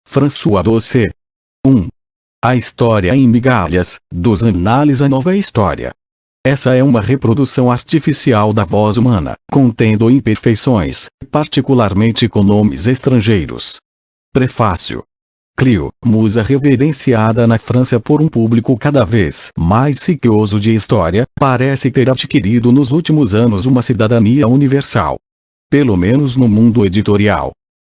François Dossé. 1. A História em Migalhas, dos Análises à Nova História. Essa é uma reprodução artificial da voz humana, contendo imperfeições, particularmente com nomes estrangeiros. Prefácio. Clio, musa reverenciada na França por um público cada vez mais cicloso de história, parece ter adquirido nos últimos anos uma cidadania universal. Pelo menos no mundo editorial.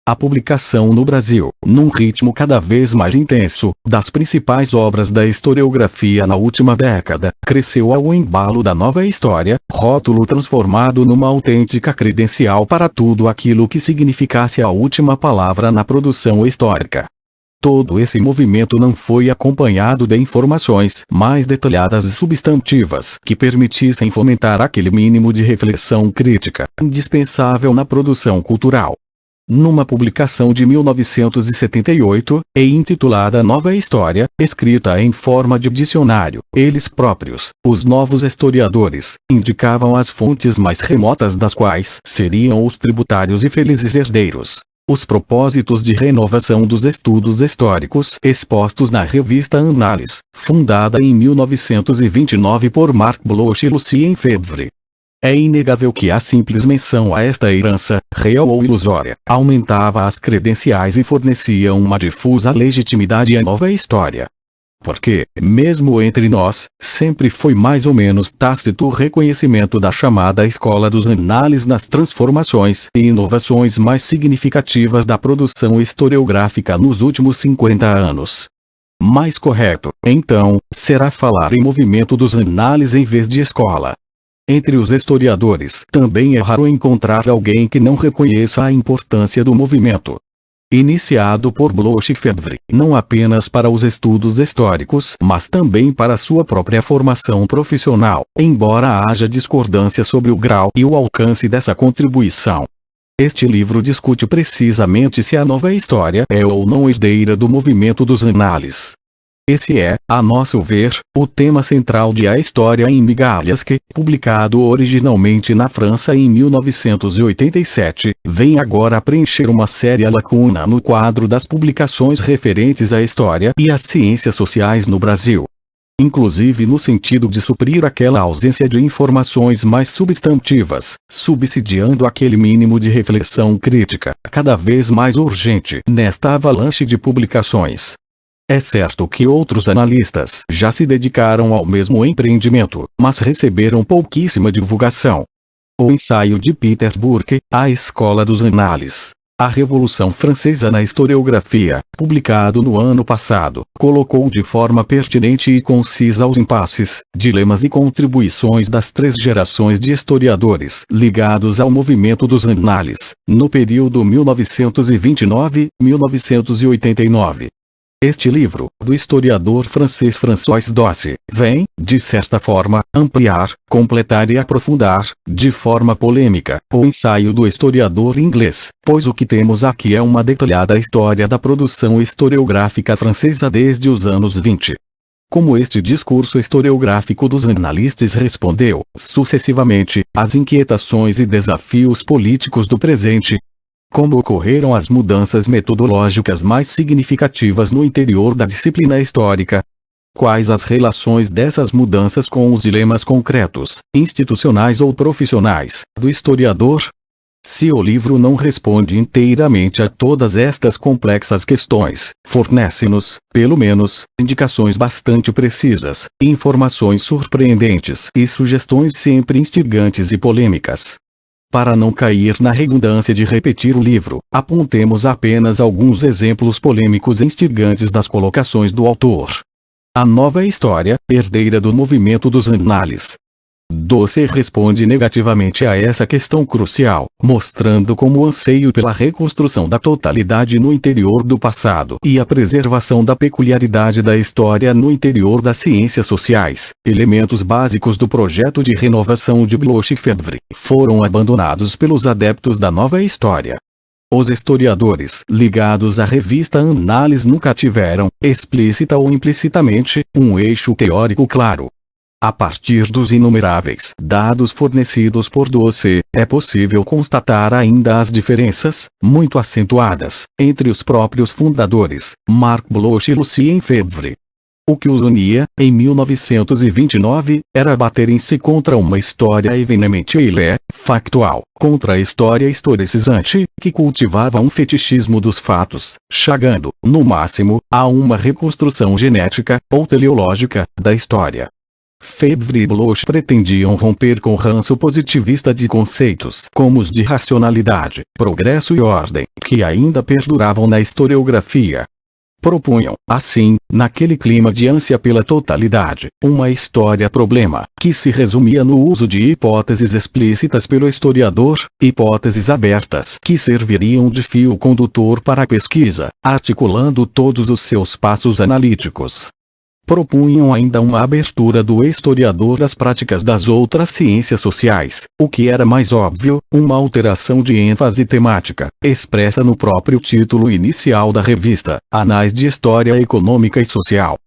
A publicação no Brasil, num ritmo cada vez mais intenso, das principais obras da historiografia na última década, cresceu ao embalo da nova história, rótulo transformado numa autêntica credencial para tudo aquilo que significasse a última palavra na produção histórica. Todo esse movimento não foi acompanhado de informações mais detalhadas e substantivas que permitissem fomentar aquele mínimo de reflexão crítica indispensável na produção cultural. Numa publicação de 1978, e intitulada Nova História, escrita em forma de dicionário, eles próprios, os novos historiadores, indicavam as fontes mais remotas das quais seriam os tributários e felizes herdeiros. Os propósitos de renovação dos estudos históricos expostos na revista Annales, fundada em 1929 por Marc Bloch e Lucien Febvre. É inegável que a simples menção a esta herança, real ou ilusória, aumentava as credenciais e fornecia uma difusa legitimidade à nova história. Porque, mesmo entre nós, sempre foi mais ou menos tácito o reconhecimento da chamada escola dos análises nas transformações e inovações mais significativas da produção historiográfica nos últimos 50 anos. Mais correto, então, será falar em movimento dos análises em vez de escola. Entre os historiadores também é raro encontrar alguém que não reconheça a importância do movimento. Iniciado por Bloch e Febvre, não apenas para os estudos históricos, mas também para sua própria formação profissional, embora haja discordância sobre o grau e o alcance dessa contribuição. Este livro discute precisamente se a nova história é ou não herdeira do movimento dos análises. Esse é, a nosso ver, o tema central de A História em Migalhas que, publicado originalmente na França em 1987, vem agora preencher uma séria lacuna no quadro das publicações referentes à história e às ciências sociais no Brasil. Inclusive no sentido de suprir aquela ausência de informações mais substantivas, subsidiando aquele mínimo de reflexão crítica, cada vez mais urgente nesta avalanche de publicações. É certo que outros analistas já se dedicaram ao mesmo empreendimento, mas receberam pouquíssima divulgação. O ensaio de Peter Burke, A Escola dos Análises, a Revolução Francesa na Historiografia, publicado no ano passado, colocou de forma pertinente e concisa os impasses, dilemas e contribuições das três gerações de historiadores ligados ao movimento dos análises, no período 1929-1989. Este livro, do historiador francês François Dossé, vem, de certa forma, ampliar, completar e aprofundar, de forma polêmica, o ensaio do historiador inglês, pois o que temos aqui é uma detalhada história da produção historiográfica francesa desde os anos 20. Como este discurso historiográfico dos analistas respondeu, sucessivamente, às inquietações e desafios políticos do presente. Como ocorreram as mudanças metodológicas mais significativas no interior da disciplina histórica? Quais as relações dessas mudanças com os dilemas concretos, institucionais ou profissionais, do historiador? Se o livro não responde inteiramente a todas estas complexas questões, fornece-nos, pelo menos, indicações bastante precisas, informações surpreendentes e sugestões sempre instigantes e polêmicas. Para não cair na redundância de repetir o livro, apontemos apenas alguns exemplos polêmicos e instigantes das colocações do autor. A nova história, herdeira do movimento dos análises. Dossé responde negativamente a essa questão crucial, mostrando como o anseio pela reconstrução da totalidade no interior do passado e a preservação da peculiaridade da história no interior das ciências sociais, elementos básicos do projeto de renovação de Bloch e Febvre, foram abandonados pelos adeptos da nova história. Os historiadores ligados à revista Annales nunca tiveram, explícita ou implicitamente, um eixo teórico claro. A partir dos inumeráveis dados fornecidos por Doce, é possível constatar ainda as diferenças, muito acentuadas, entre os próprios fundadores, Marc Bloch e Lucien Febvre. O que os unia, em 1929, era baterem-se contra uma história evidentemente factual, contra a história historicizante, que cultivava um fetichismo dos fatos, chegando, no máximo, a uma reconstrução genética, ou teleológica, da história. Febvre e Bloch pretendiam romper com o ranço positivista de conceitos como os de racionalidade, progresso e ordem, que ainda perduravam na historiografia. Propunham, assim, naquele clima de ânsia pela totalidade, uma história-problema, que se resumia no uso de hipóteses explícitas pelo historiador, hipóteses abertas que serviriam de fio condutor para a pesquisa, articulando todos os seus passos analíticos. Propunham ainda uma abertura do historiador às práticas das outras ciências sociais, o que era mais óbvio, uma alteração de ênfase temática, expressa no próprio título inicial da revista, Anais de História Econômica e Social.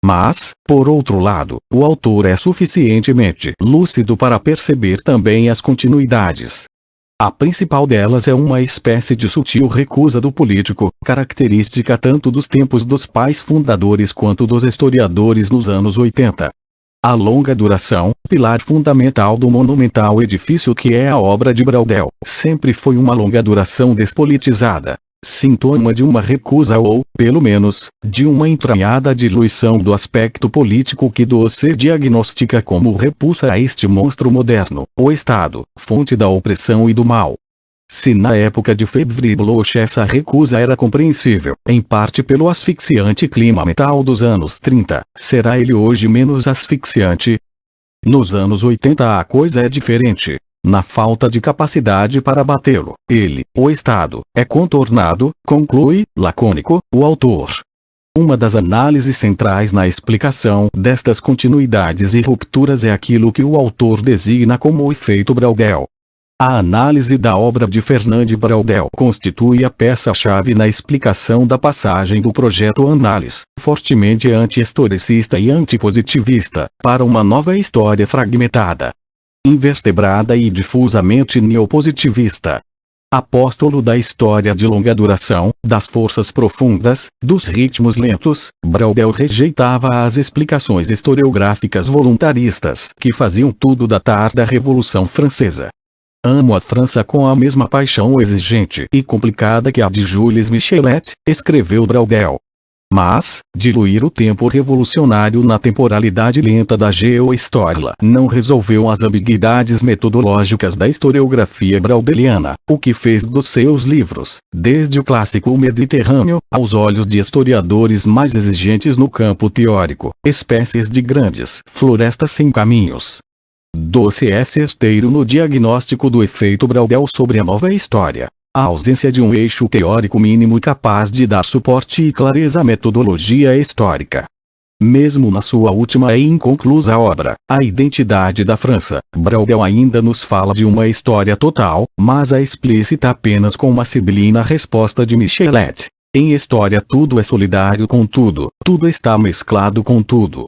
Mas, por outro lado, o autor é suficientemente lúcido para perceber também as continuidades. A principal delas é uma espécie de sutil recusa do político, característica tanto dos tempos dos pais fundadores quanto dos historiadores nos anos 80. A longa duração, pilar fundamental do monumental edifício que é a obra de Braudel, sempre foi uma longa duração despolitizada. Sintoma de uma recusa ou, pelo menos, de uma entranhada diluição do aspecto político que Doce diagnostica como repulsa a este monstro moderno, o Estado, fonte da opressão e do mal. Se na época de Febvre e Bloch essa recusa era compreensível, em parte pelo asfixiante clima mental dos anos 30, será ele hoje menos asfixiante? Nos anos 80 a coisa é diferente. Na falta de capacidade para batê-lo, ele, o Estado, é contornado, conclui, lacônico, o autor. Uma das análises centrais na explicação destas continuidades e rupturas é aquilo que o autor designa como o efeito Braudel. A análise da obra de Fernand Braudel constitui a peça-chave na explicação da passagem do projeto Análise, fortemente anti-historicista e antipositivista, para uma nova história fragmentada, invertebrada e difusamente neopositivista. Apóstolo da história de longa duração, das forças profundas, dos ritmos lentos, Braudel rejeitava as explicações historiográficas voluntaristas que faziam tudo datar da Revolução Francesa. Amo a França com a mesma paixão exigente e complicada que a de Jules Michelet, escreveu Braudel. Mas, diluir o tempo revolucionário na temporalidade lenta da geohistória não resolveu as ambiguidades metodológicas da historiografia braudeliana, o que fez dos seus livros, desde o clássico Mediterrâneo, aos olhos de historiadores mais exigentes no campo teórico, espécies de grandes florestas sem caminhos. Doce é certeiro no diagnóstico do efeito Braudel sobre a nova história. A ausência de um eixo teórico mínimo capaz de dar suporte e clareza à metodologia histórica. Mesmo na sua última e inconclusa obra, A Identidade da França, Braudel ainda nos fala de uma história total, mas a explícita apenas com uma sibilina resposta de Michelet. Em história tudo é solidário com tudo, tudo está mesclado com tudo.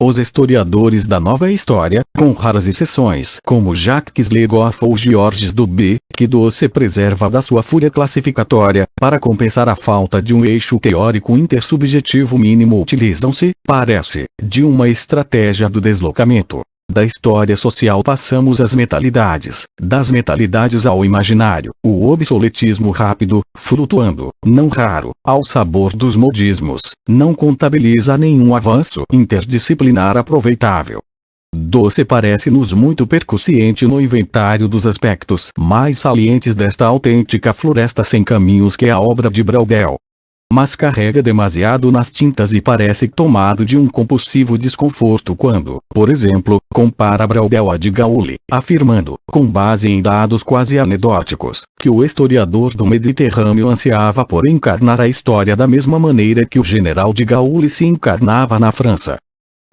Os historiadores da nova história, com raras exceções como Jacques Le Goff ou Georges Duby, que Doce preserva da sua fúria classificatória, para compensar a falta de um eixo teórico intersubjetivo mínimo utilizam-se, parece, de uma estratégia do deslocamento. Da história social passamos às metalidades, das metalidades ao imaginário, o obsoletismo rápido, flutuando, não raro, ao sabor dos modismos, não contabiliza nenhum avanço interdisciplinar aproveitável. Doce parece-nos muito percussiente no inventário dos aspectos mais salientes desta autêntica floresta sem caminhos que é a obra de Braudel. Mas carrega demasiado nas tintas e parece tomado de um compulsivo desconforto quando, por exemplo, compara Braudel a de Gaulle, afirmando, com base em dados quase anedóticos, que o historiador do Mediterrâneo ansiava por encarnar a história da mesma maneira que o general de Gaulle se encarnava na França.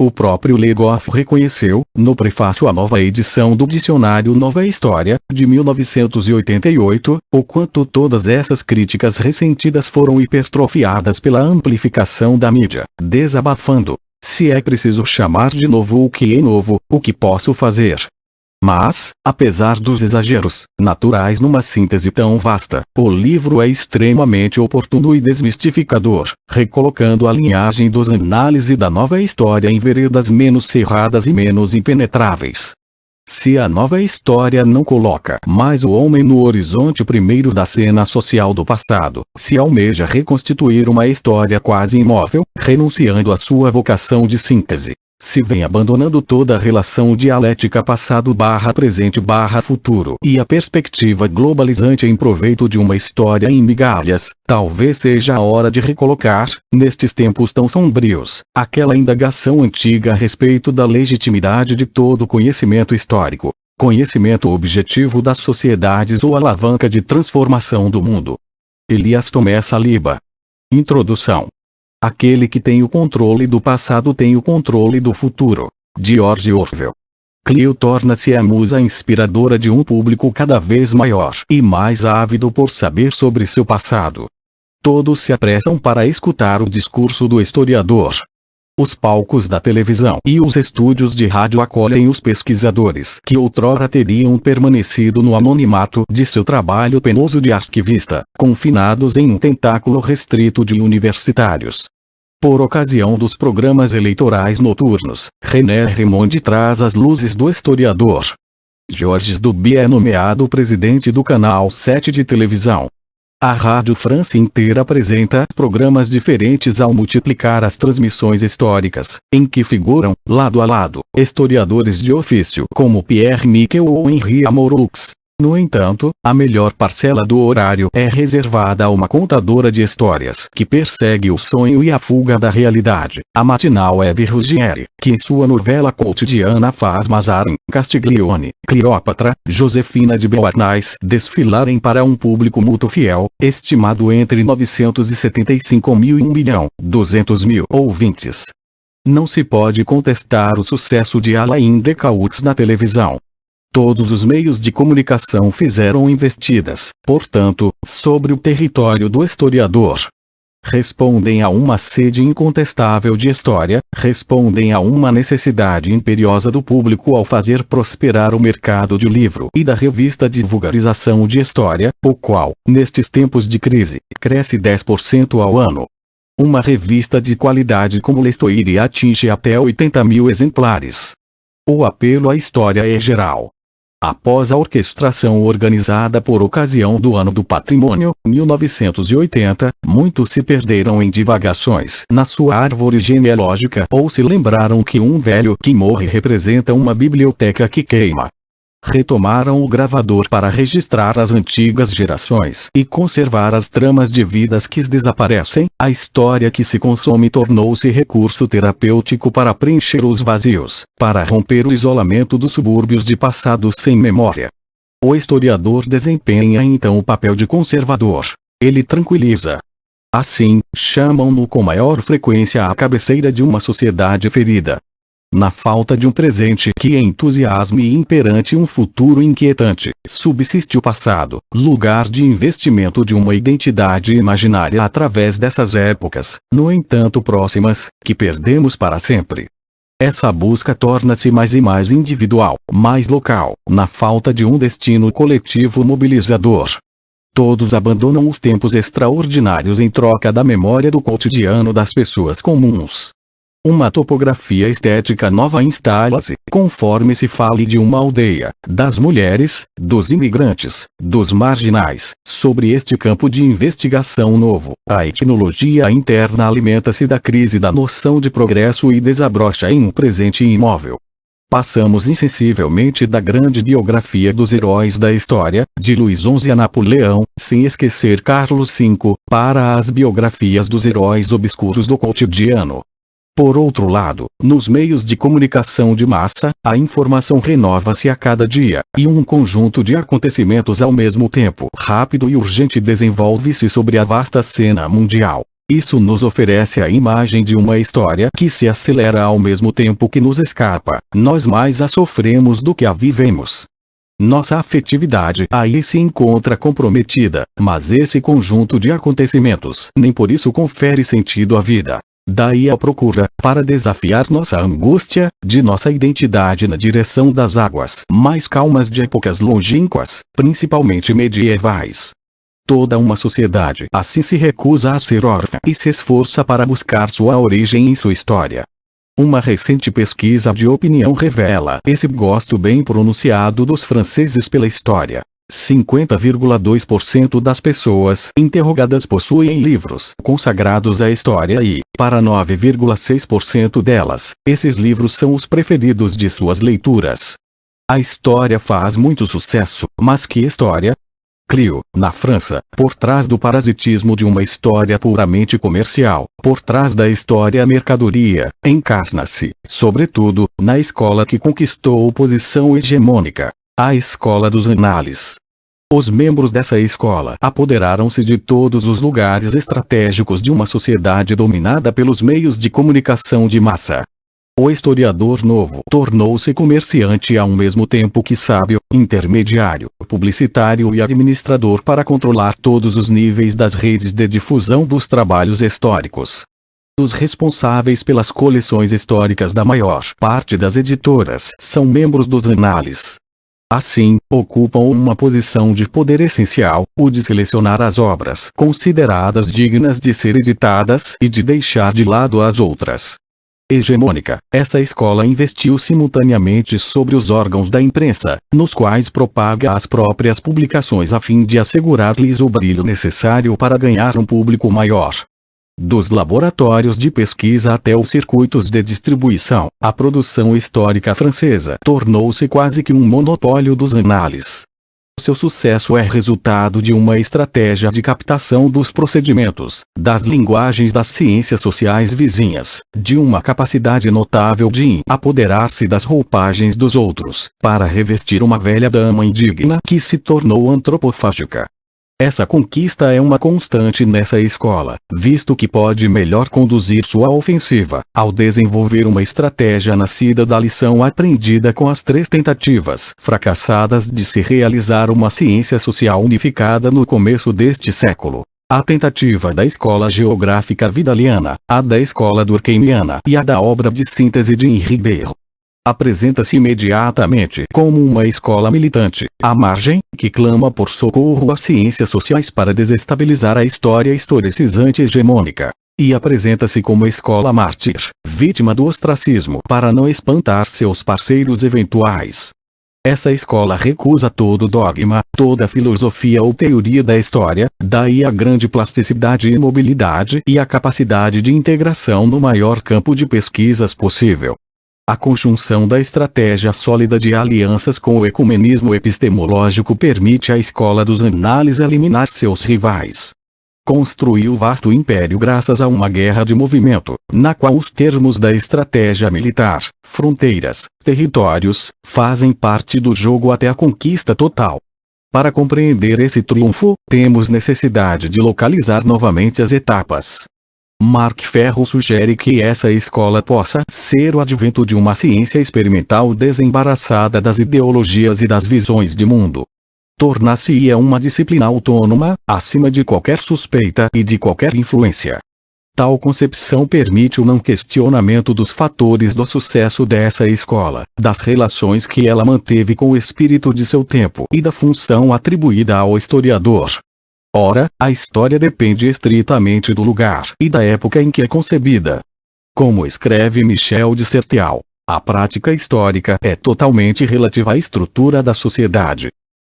O próprio Le Goff reconheceu, no prefácio à nova edição do dicionário Nova História, de 1988, o quanto todas essas críticas ressentidas foram hipertrofiadas pela amplificação da mídia, desabafando. Se é preciso chamar de novo o que é novo, o que posso fazer? Mas, apesar dos exageros naturais numa síntese tão vasta, o livro é extremamente oportuno e desmistificador, recolocando a linhagem dos análise da nova história em veredas menos cerradas e menos impenetráveis. Se a nova história não coloca mais o homem no horizonte primeiro da cena social do passado, se almeja reconstituir uma história quase imóvel, renunciando à sua vocação de síntese, se vem abandonando toda a relação dialética passado/presente/futuro e a perspectiva globalizante em proveito de uma história em migalhas, talvez seja a hora de recolocar, nestes tempos tão sombrios, aquela indagação antiga a respeito da legitimidade de todo conhecimento histórico, conhecimento objetivo das sociedades ou alavanca de transformação do mundo. Elias Tomé Saliba. Introdução. Aquele que tem o controle do passado tem o controle do futuro. George Orwell. Clio torna-se a musa inspiradora de um público cada vez maior e mais ávido por saber sobre seu passado. Todos se apressam para escutar o discurso do historiador. Os palcos da televisão e os estúdios de rádio acolhem os pesquisadores que outrora teriam permanecido no anonimato de seu trabalho penoso de arquivista, confinados em um tentáculo restrito de universitários. Por ocasião dos programas eleitorais noturnos, René Raymond traz as luzes do historiador. Georges Duby é nomeado presidente do Canal 7 de televisão. A Rádio France inteira apresenta programas diferentes ao multiplicar as transmissões históricas, em que figuram, lado a lado, historiadores de ofício como Pierre Miquel ou Henri Amoureux. No entanto, a melhor parcela do horário é reservada a uma contadora de histórias que persegue o sonho e a fuga da realidade, a matinal Eve Ruggieri, que em sua novela cotidiana faz Mazarin, Castiglione, Cleópatra, Josefina de Beauharnais desfilarem para um público muito fiel, estimado entre 975 mil e 1.200.000 ouvintes. Não se pode contestar o sucesso de Alain Decaux na televisão. Todos os meios de comunicação fizeram investidas, portanto, sobre o território do historiador. Respondem a uma sede incontestável de história, respondem a uma necessidade imperiosa do público ao fazer prosperar o mercado de livro e da revista de vulgarização de história, o qual, nestes tempos de crise, cresce 10% ao ano. Uma revista de qualidade como l'Histoire atinge até 80 mil exemplares. O apelo à história é geral. Após a orquestração organizada por ocasião do Ano do Patrimônio, 1980, muitos se perderam em divagações na sua árvore genealógica ou se lembraram que um velho que morre representa uma biblioteca que queima. Retomaram o gravador para registrar as antigas gerações e conservar as tramas de vidas que desaparecem. A história que se consome tornou-se recurso terapêutico para preencher os vazios, para romper o isolamento dos subúrbios de passados sem memória. O historiador desempenha então o papel de conservador. Ele tranquiliza. Assim, chamam-no com maior frequência à cabeceira de uma sociedade ferida. Na falta de um presente que entusiasme e imperante um futuro inquietante, subsiste o passado, lugar de investimento de uma identidade imaginária através dessas épocas, no entanto próximas, que perdemos para sempre. Essa busca torna-se mais e mais individual, mais local, na falta de um destino coletivo mobilizador. Todos abandonam os tempos extraordinários em troca da memória do cotidiano das pessoas comuns. Uma topografia estética nova instala-se, conforme se fale de uma aldeia, das mulheres, dos imigrantes, dos marginais. Sobre este campo de investigação novo, a etnologia interna alimenta-se da crise da noção de progresso e desabrocha em um presente imóvel. Passamos insensivelmente da grande biografia dos heróis da história, de Luís XI a Napoleão, sem esquecer Carlos V, para as biografias dos heróis obscuros do cotidiano. Por outro lado, nos meios de comunicação de massa, a informação renova-se a cada dia, e um conjunto de acontecimentos ao mesmo tempo rápido e urgente desenvolve-se sobre a vasta cena mundial. Isso nos oferece a imagem de uma história que se acelera ao mesmo tempo que nos escapa. Nós mais a sofremos do que a vivemos. Nossa afetividade aí se encontra comprometida, mas esse conjunto de acontecimentos nem por isso confere sentido à vida. Daí a procura, para desafiar nossa angústia, de nossa identidade na direção das águas mais calmas de épocas longínquas, principalmente medievais. Toda uma sociedade assim se recusa a ser órfã e se esforça para buscar sua origem em sua história. Uma recente pesquisa de opinião revela esse gosto bem pronunciado dos franceses pela história. 50,2% das pessoas interrogadas possuem livros consagrados à história e, para 9,6% delas, esses livros são os preferidos de suas leituras. A história faz muito sucesso, mas que história? Clio, na França, por trás do parasitismo de uma história puramente comercial, por trás da história mercadoria, encarna-se, sobretudo, na escola que conquistou posição hegemônica, a escola dos anales. Os membros dessa escola apoderaram-se de todos os lugares estratégicos de uma sociedade dominada pelos meios de comunicação de massa. O historiador novo tornou-se comerciante ao mesmo tempo que sábio, intermediário, publicitário e administrador para controlar todos os níveis das redes de difusão dos trabalhos históricos. Os responsáveis pelas coleções históricas da maior parte das editoras são membros dos anales. Assim, ocupam uma posição de poder essencial, o de selecionar as obras consideradas dignas de ser editadas e de deixar de lado as outras. Hegemônica, essa escola investiu simultaneamente sobre os órgãos da imprensa, nos quais propaga as próprias publicações a fim de assegurar-lhes o brilho necessário para ganhar um público maior. Dos laboratórios de pesquisa até os circuitos de distribuição, a produção histórica francesa tornou-se quase que um monopólio dos anales. Seu sucesso é resultado de uma estratégia de captação dos procedimentos, das linguagens das ciências sociais vizinhas, de uma capacidade notável de apoderar-se das roupagens dos outros, para revestir uma velha dama indigna que se tornou antropofágica. Essa conquista é uma constante nessa escola, visto que pode melhor conduzir sua ofensiva, ao desenvolver uma estratégia nascida da lição aprendida com as 3 tentativas fracassadas de se realizar uma ciência social unificada no começo deste século. A tentativa da escola geográfica vidaliana, a da escola durkheimiana e a da obra de síntese de Henri Ribeiro. Apresenta-se imediatamente como uma escola militante, à margem, que clama por socorro às ciências sociais para desestabilizar a história historicizante hegemônica. E apresenta-se como escola mártir, vítima do ostracismo para não espantar seus parceiros eventuais. Essa escola recusa todo dogma, toda filosofia ou teoria da história, daí a grande plasticidade e mobilidade e a capacidade de integração no maior campo de pesquisas possível. A conjunção da estratégia sólida de alianças com o ecumenismo epistemológico permite à escola dos anales eliminar seus rivais. Construiu vasto império graças a uma guerra de movimento, na qual os termos da estratégia militar, fronteiras, territórios, fazem parte do jogo até a conquista total. Para compreender esse triunfo, temos necessidade de localizar novamente as etapas. Mark Ferro sugere que essa escola possa ser o advento de uma ciência experimental desembaraçada das ideologias e das visões de mundo. Tornar-se-ia uma disciplina autônoma, acima de qualquer suspeita e de qualquer influência. Tal concepção permite o não questionamento dos fatores do sucesso dessa escola, das relações que ela manteve com o espírito de seu tempo e da função atribuída ao historiador. Ora, a história depende estritamente do lugar e da época em que é concebida. Como escreve Michel de Certeau, a prática histórica é totalmente relativa à estrutura da sociedade.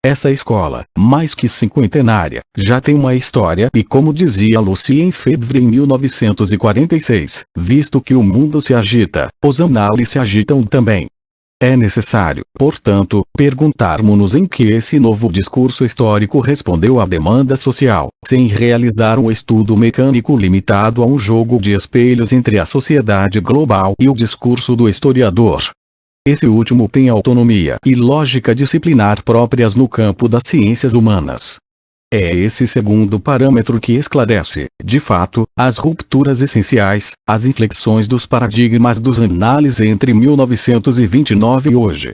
Essa escola, mais que cinquentenária, já tem uma história e, como dizia Lucien Febvre em 1946, visto que o mundo se agita, os anales se agitam também. É necessário, portanto, perguntarmos-nos em que esse novo discurso histórico respondeu à demanda social, sem realizar um estudo mecânico limitado a um jogo de espelhos entre a sociedade global e o discurso do historiador. Esse último tem autonomia e lógica disciplinar próprias no campo das ciências humanas. É esse segundo parâmetro que esclarece, de fato, as rupturas essenciais, as inflexões dos paradigmas dos análises entre 1929 e hoje.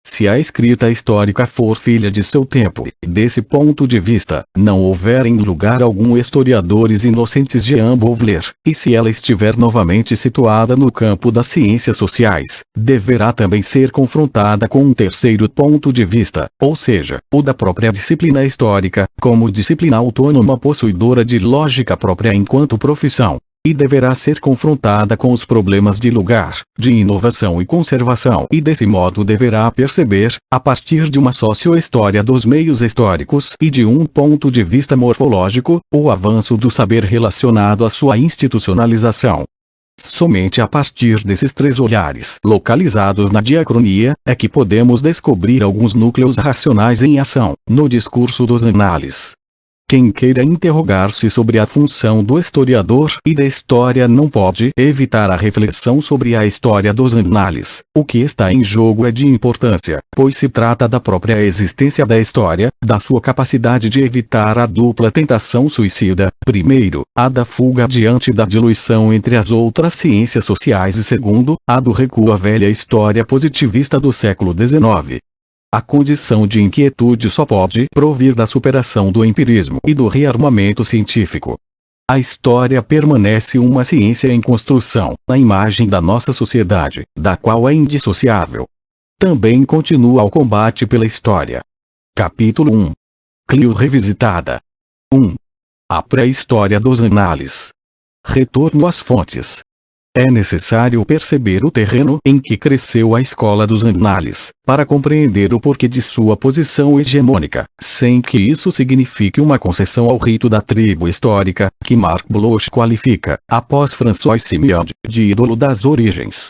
Se a escrita histórica for filha de seu tempo, desse ponto de vista, não houver em lugar algum historiadores inocentes de ambos ler, e se ela estiver novamente situada no campo das ciências sociais, deverá também ser confrontada com um terceiro ponto de vista, ou seja, o da própria disciplina histórica, como disciplina autônoma possuidora de lógica própria enquanto profissão. E deverá ser confrontada com os problemas de lugar, de inovação e conservação, e desse modo deverá perceber, a partir de uma socio-história dos meios históricos e de um ponto de vista morfológico, o avanço do saber relacionado à sua institucionalização. Somente a partir desses três olhares localizados na diacronia, é que podemos descobrir alguns núcleos racionais em ação, no discurso dos análises. Quem queira interrogar-se sobre a função do historiador e da história não pode evitar a reflexão sobre a história dos análises. O que está em jogo é de importância, pois se trata da própria existência da história, da sua capacidade de evitar a dupla tentação suicida, primeiro, a da fuga diante da diluição entre as outras ciências sociais e segundo, a do recuo à velha história positivista do século XIX. A condição de inquietude só pode provir da superação do empirismo e do rearmamento científico. A história permanece uma ciência em construção, na imagem da nossa sociedade, da qual é indissociável. Também continua o combate pela história. Capítulo 1. Clio revisitada. 1. A pré-história dos análises. Retorno às fontes. É necessário perceber o terreno em que cresceu a escola dos análises, para compreender o porquê de sua posição hegemônica, sem que isso signifique uma concessão ao rito da tribo histórica, que Marc Bloch qualifica, após François Simeon, de ídolo das origens.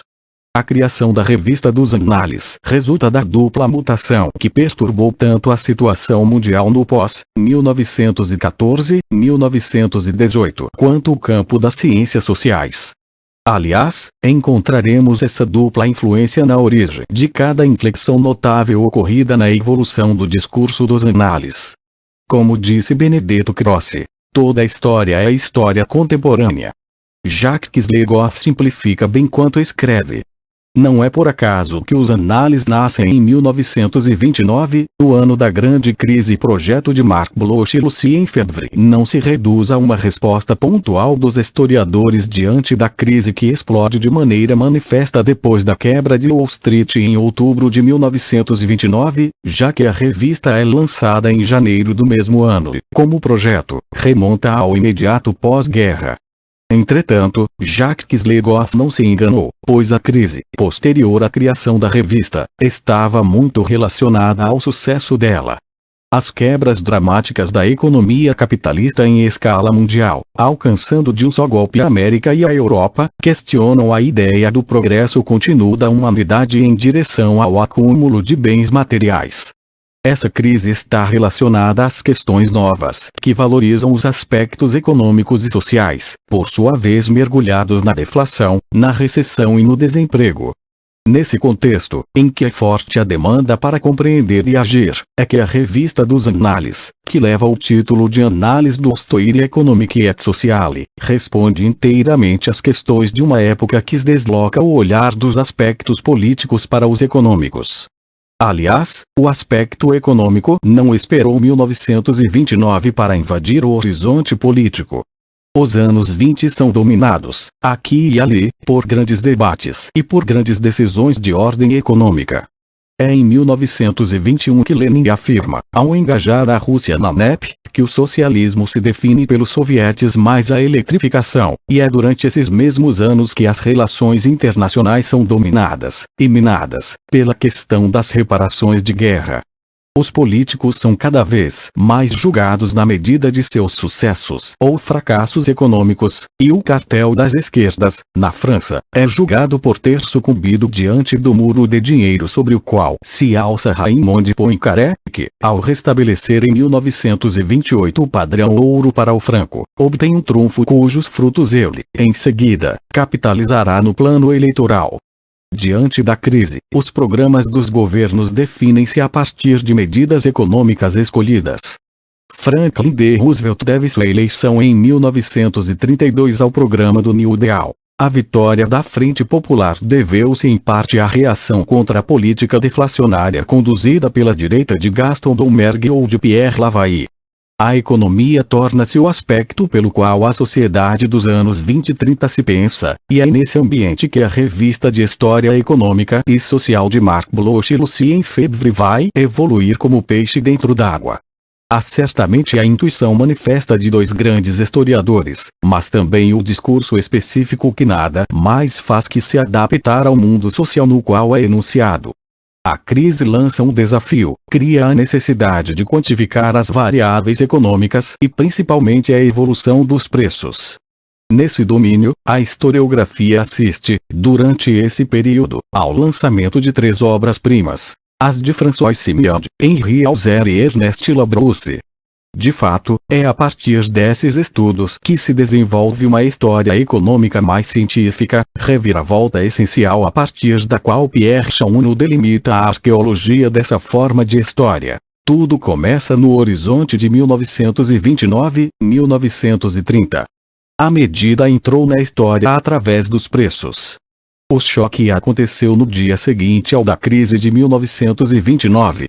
A criação da revista dos análises resulta da dupla mutação que perturbou tanto a situação mundial no pós-1914-1918, quanto o campo das ciências sociais. Aliás, encontraremos essa dupla influência na origem de cada inflexão notável ocorrida na evolução do discurso dos análises. Como disse Benedetto Croce, toda a história é a história contemporânea. Jacques Legoff simplifica bem quanto escreve. Não é por acaso que os análises nascem em 1929, o ano da grande crise. Projeto de Marc Bloch e Lucien Febvre não se reduz a uma resposta pontual dos historiadores diante da crise que explode de maneira manifesta depois da quebra de Wall Street em outubro de 1929, já que a revista é lançada em janeiro do mesmo ano, como projeto, remonta ao imediato pós-guerra. Entretanto, Jacques Legoff não se enganou, pois a crise, posterior à criação da revista, estava muito relacionada ao sucesso dela. As quebras dramáticas da economia capitalista em escala mundial, alcançando de um só golpe a América e a Europa, questionam a ideia do progresso contínuo da humanidade em direção ao acúmulo de bens materiais. Essa crise está relacionada às questões novas, que valorizam os aspectos econômicos e sociais, por sua vez mergulhados na deflação, na recessão e no desemprego. Nesse contexto, em que é forte a demanda para compreender e agir, é que a revista dos análises, que leva o título de Análise do Storia Economique et Sociale, responde inteiramente às questões de uma época que desloca o olhar dos aspectos políticos para os econômicos. Aliás, o aspecto econômico não esperou 1929 para invadir o horizonte político. Os anos 20 são dominados, aqui e ali, por grandes debates e por grandes decisões de ordem econômica. É em 1921 que Lenin afirma, ao engajar a Rússia na NEP, que o socialismo se define pelos sovietes mais a eletrificação, e é durante esses mesmos anos que as relações internacionais são dominadas, e minadas, pela questão das reparações de guerra. Os políticos são cada vez mais julgados na medida de seus sucessos ou fracassos econômicos, e o cartel das esquerdas, na França, é julgado por ter sucumbido diante do muro de dinheiro sobre o qual se alça Raymond Poincaré, que, ao restabelecer em 1928 o padrão ouro para o franco, obtém um trunfo cujos frutos ele, em seguida, capitalizará no plano eleitoral. Diante da crise, os programas dos governos definem-se a partir de medidas econômicas escolhidas. Franklin D. Roosevelt deve sua eleição em 1932 ao programa do New Deal. A vitória da Frente Popular deveu-se em parte à reação contra a política deflacionária conduzida pela direita de Gaston Doumergue ou de Pierre Lavallée. A economia torna-se o aspecto pelo qual a sociedade dos anos 20 e 30 se pensa, e é nesse ambiente que a revista de História Econômica e Social de Marc Bloch e Lucien Febvre vai evoluir como peixe dentro d'água. Há certamente a intuição manifesta de dois grandes historiadores, mas também o discurso específico que nada mais faz que se adaptar ao mundo social no qual é enunciado. A crise lança um desafio, cria a necessidade de quantificar as variáveis econômicas e principalmente a evolução dos preços. Nesse domínio, a historiografia assiste, durante esse período, ao lançamento de 3 obras-primas. As de François Simiond, Henri Alzer e Ernest Labrousse. De fato, é a partir desses estudos que se desenvolve uma história econômica mais científica, reviravolta essencial a partir da qual Pierre Chaunu delimita a arqueologia dessa forma de história. Tudo começa no horizonte de 1929-1930. A medida entrou na história através dos preços. O choque aconteceu no dia seguinte ao da crise de 1929.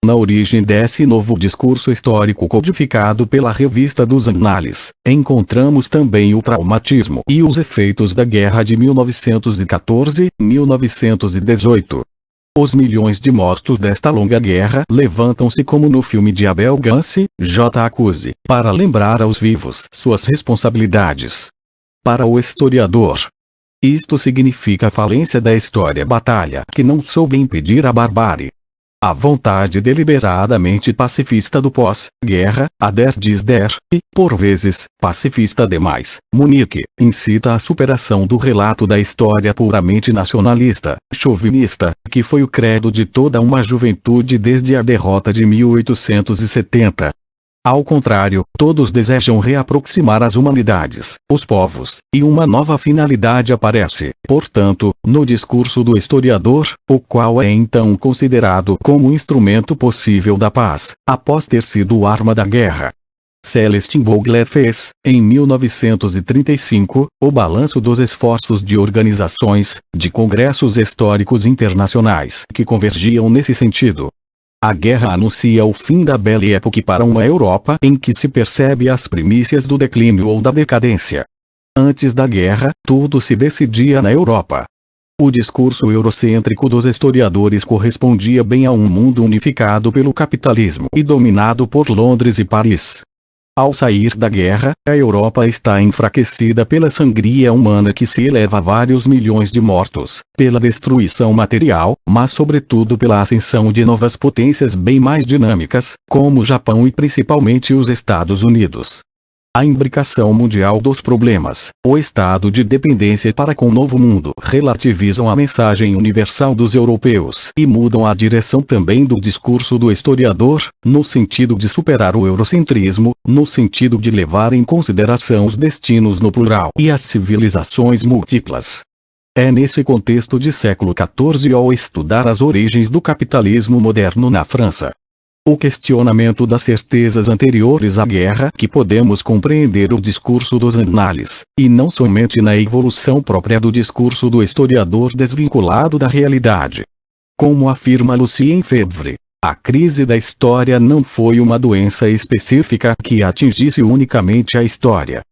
Na origem desse novo discurso histórico codificado pela Revista dos Annales, encontramos também o traumatismo e os efeitos da guerra de 1914-1918. Os milhões de mortos desta longa guerra levantam-se como no filme de Abel Gance, J. Acuse, para lembrar aos vivos suas responsabilidades. Para o historiador, isto significa a falência da história batalha que não soube impedir a barbárie. A vontade deliberadamente pacifista do pós-guerra, a der dies der, e, por vezes, pacifista demais, Munique, incita a superação do relato da história puramente nacionalista, chauvinista, que foi o credo de toda uma juventude desde a derrota de 1870. Ao contrário, todos desejam reaproximar as humanidades, os povos, e uma nova finalidade aparece, portanto, no discurso do historiador, o qual é então considerado como instrumento possível da paz, após ter sido arma da guerra. Celestin Vogler fez, em 1935, o balanço dos esforços de organizações, de congressos históricos internacionais que convergiam nesse sentido. A guerra anuncia o fim da Belle Époque para uma Europa em que se percebe as primícias do declínio ou da decadência. Antes da guerra, tudo se decidia na Europa. O discurso eurocêntrico dos historiadores correspondia bem a um mundo unificado pelo capitalismo e dominado por Londres e Paris. Ao sair da guerra, a Europa está enfraquecida pela sangria humana que se eleva a vários milhões de mortos, pela destruição material, mas sobretudo pela ascensão de novas potências bem mais dinâmicas, como o Japão e principalmente os Estados Unidos. A imbricação mundial dos problemas, o estado de dependência para com o novo mundo relativizam a mensagem universal dos europeus e mudam a direção também do discurso do historiador, no sentido de superar o eurocentrismo, no sentido de levar em consideração os destinos no plural e as civilizações múltiplas. É nesse contexto de século XIV ao estudar as origens do capitalismo moderno na França, o questionamento das certezas anteriores à guerra que podemos compreender o discurso dos Annales, e não somente na evolução própria do discurso do historiador desvinculado da realidade. Como afirma Lucien Febvre, a crise da história não foi uma doença específica que atingisse unicamente a história.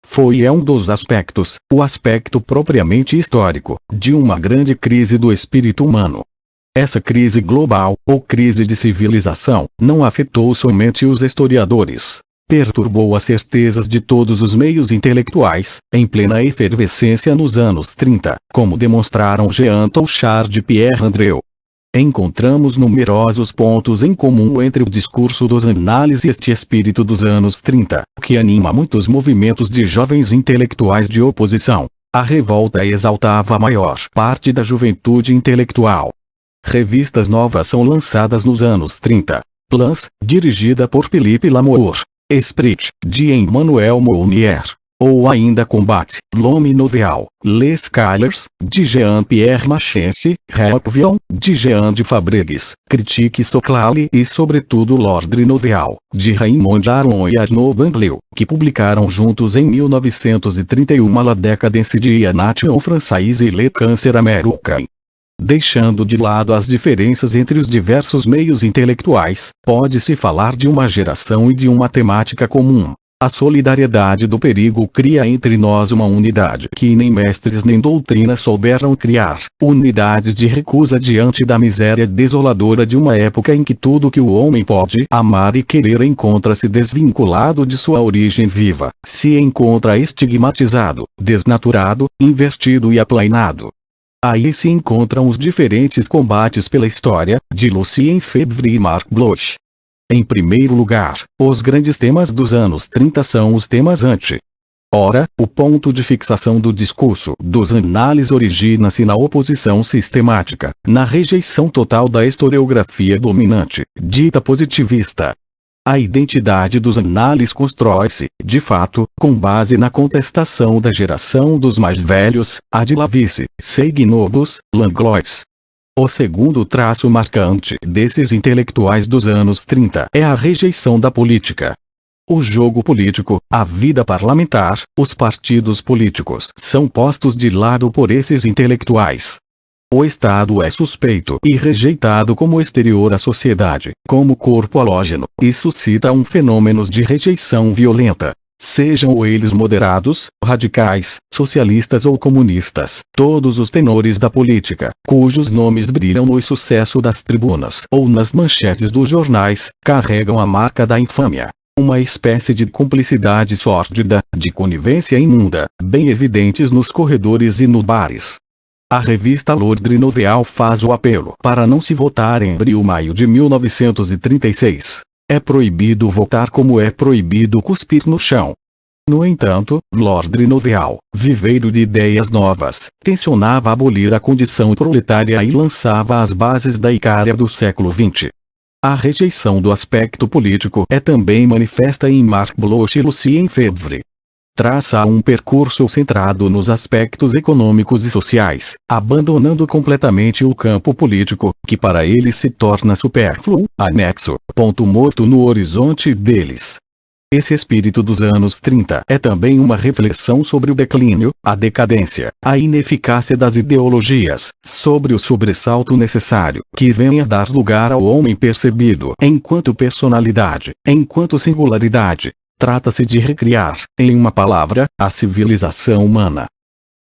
Foi um dos aspectos, o aspecto propriamente histórico, de uma grande crise do espírito humano. Essa crise global, ou crise de civilização, não afetou somente os historiadores. Perturbou as certezas de todos os meios intelectuais, em plena efervescência nos anos 30, como demonstraram Jean Touchard e Pierre Andreu. Encontramos numerosos pontos em comum entre o discurso dos Annales e este espírito dos anos 30, que anima muitos movimentos de jovens intelectuais de oposição. A revolta exaltava a maior parte da juventude intelectual. Revistas novas são lançadas nos anos 30. Plans, dirigida por Philippe Lamour. Esprit, de Emmanuel Mounier. ou ainda Combate, L'Homme Nouveau, Les Scholars, de Jean-Pierre Machense, Requiem, de Jean de Fabregues, Critique Soclale e sobretudo L'Ordre Nouveau, de Raymond Aron e Arnaud Banlieue, que publicaram juntos em 1931 La Décadence de Nation Française et le Cancer Américain. Deixando de lado as diferenças entre os diversos meios intelectuais, pode-se falar de uma geração e de uma temática comum. A solidariedade do perigo cria entre nós uma unidade que nem mestres nem doutrina souberam criar, unidade de recusa diante da miséria desoladora de uma época em que tudo que o homem pode amar e querer encontra-se desvinculado de sua origem viva, se encontra estigmatizado, desnaturado, invertido e aplainado. Aí se encontram os diferentes combates pela história, de Lucien Febvre e Marc Bloch. Em primeiro lugar, os grandes temas dos anos 30 são os temas ante. Ora, o ponto de fixação do discurso dos análises origina-se na oposição sistemática, na rejeição total da historiografia dominante, dita positivista. A identidade dos análises constrói-se, de fato, com base na contestação da geração dos mais velhos, a de Lavice, Seignobus, Langlois. O segundo traço marcante desses intelectuais dos anos 30 é a rejeição da política. O jogo político, a vida parlamentar, os partidos políticos são postos de lado por esses intelectuais. O Estado é suspeito e rejeitado como exterior à sociedade, como corpo halógeno, e suscita um fenômeno de rejeição violenta. Sejam eles moderados, radicais, socialistas ou comunistas, todos os tenores da política, cujos nomes brilham no sucesso das tribunas ou nas manchetes dos jornais, carregam a marca da infâmia. Uma espécie de cumplicidade sórdida, de conivência imunda, bem evidentes nos corredores e nos bares. A revista L'Ordre Nouveau faz o apelo para não se votar em abril-maio de 1936. É proibido votar como é proibido cuspir no chão. No entanto, L'Ordre Nouveau, viveiro de ideias novas, tensionava abolir a condição proletária e lançava as bases da Icária do século XX. A rejeição do aspecto político é também manifesta em Marc Bloch e Lucien Febvre. Traça um percurso centrado nos aspectos econômicos e sociais, abandonando completamente o campo político, que para eles se torna supérfluo, anexo, ponto morto no horizonte deles. Esse espírito dos anos 30 é também uma reflexão sobre o declínio, a decadência, a ineficácia das ideologias, sobre o sobressalto necessário que vem a dar lugar ao homem percebido enquanto personalidade, enquanto singularidade. Trata-se de recriar, em uma palavra, a civilização humana.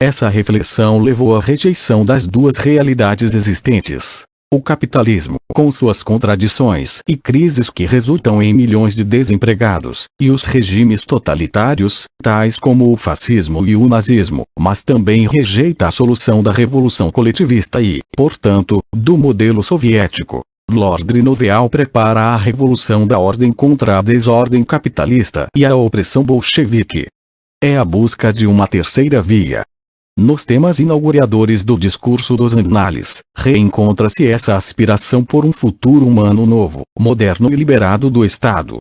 Essa reflexão levou à rejeição das duas realidades existentes. O capitalismo, com suas contradições e crises que resultam em milhões de desempregados, e os regimes totalitários, tais como o fascismo e o nazismo, mas também rejeita a solução da revolução coletivista e, portanto, do modelo soviético. L'Ordre Nouveau prepara a revolução da ordem contra a desordem capitalista e a opressão bolchevique. É a busca de uma terceira via. Nos temas inauguradores do discurso dos análises, reencontra-se essa aspiração por um futuro humano novo, moderno e liberado do Estado.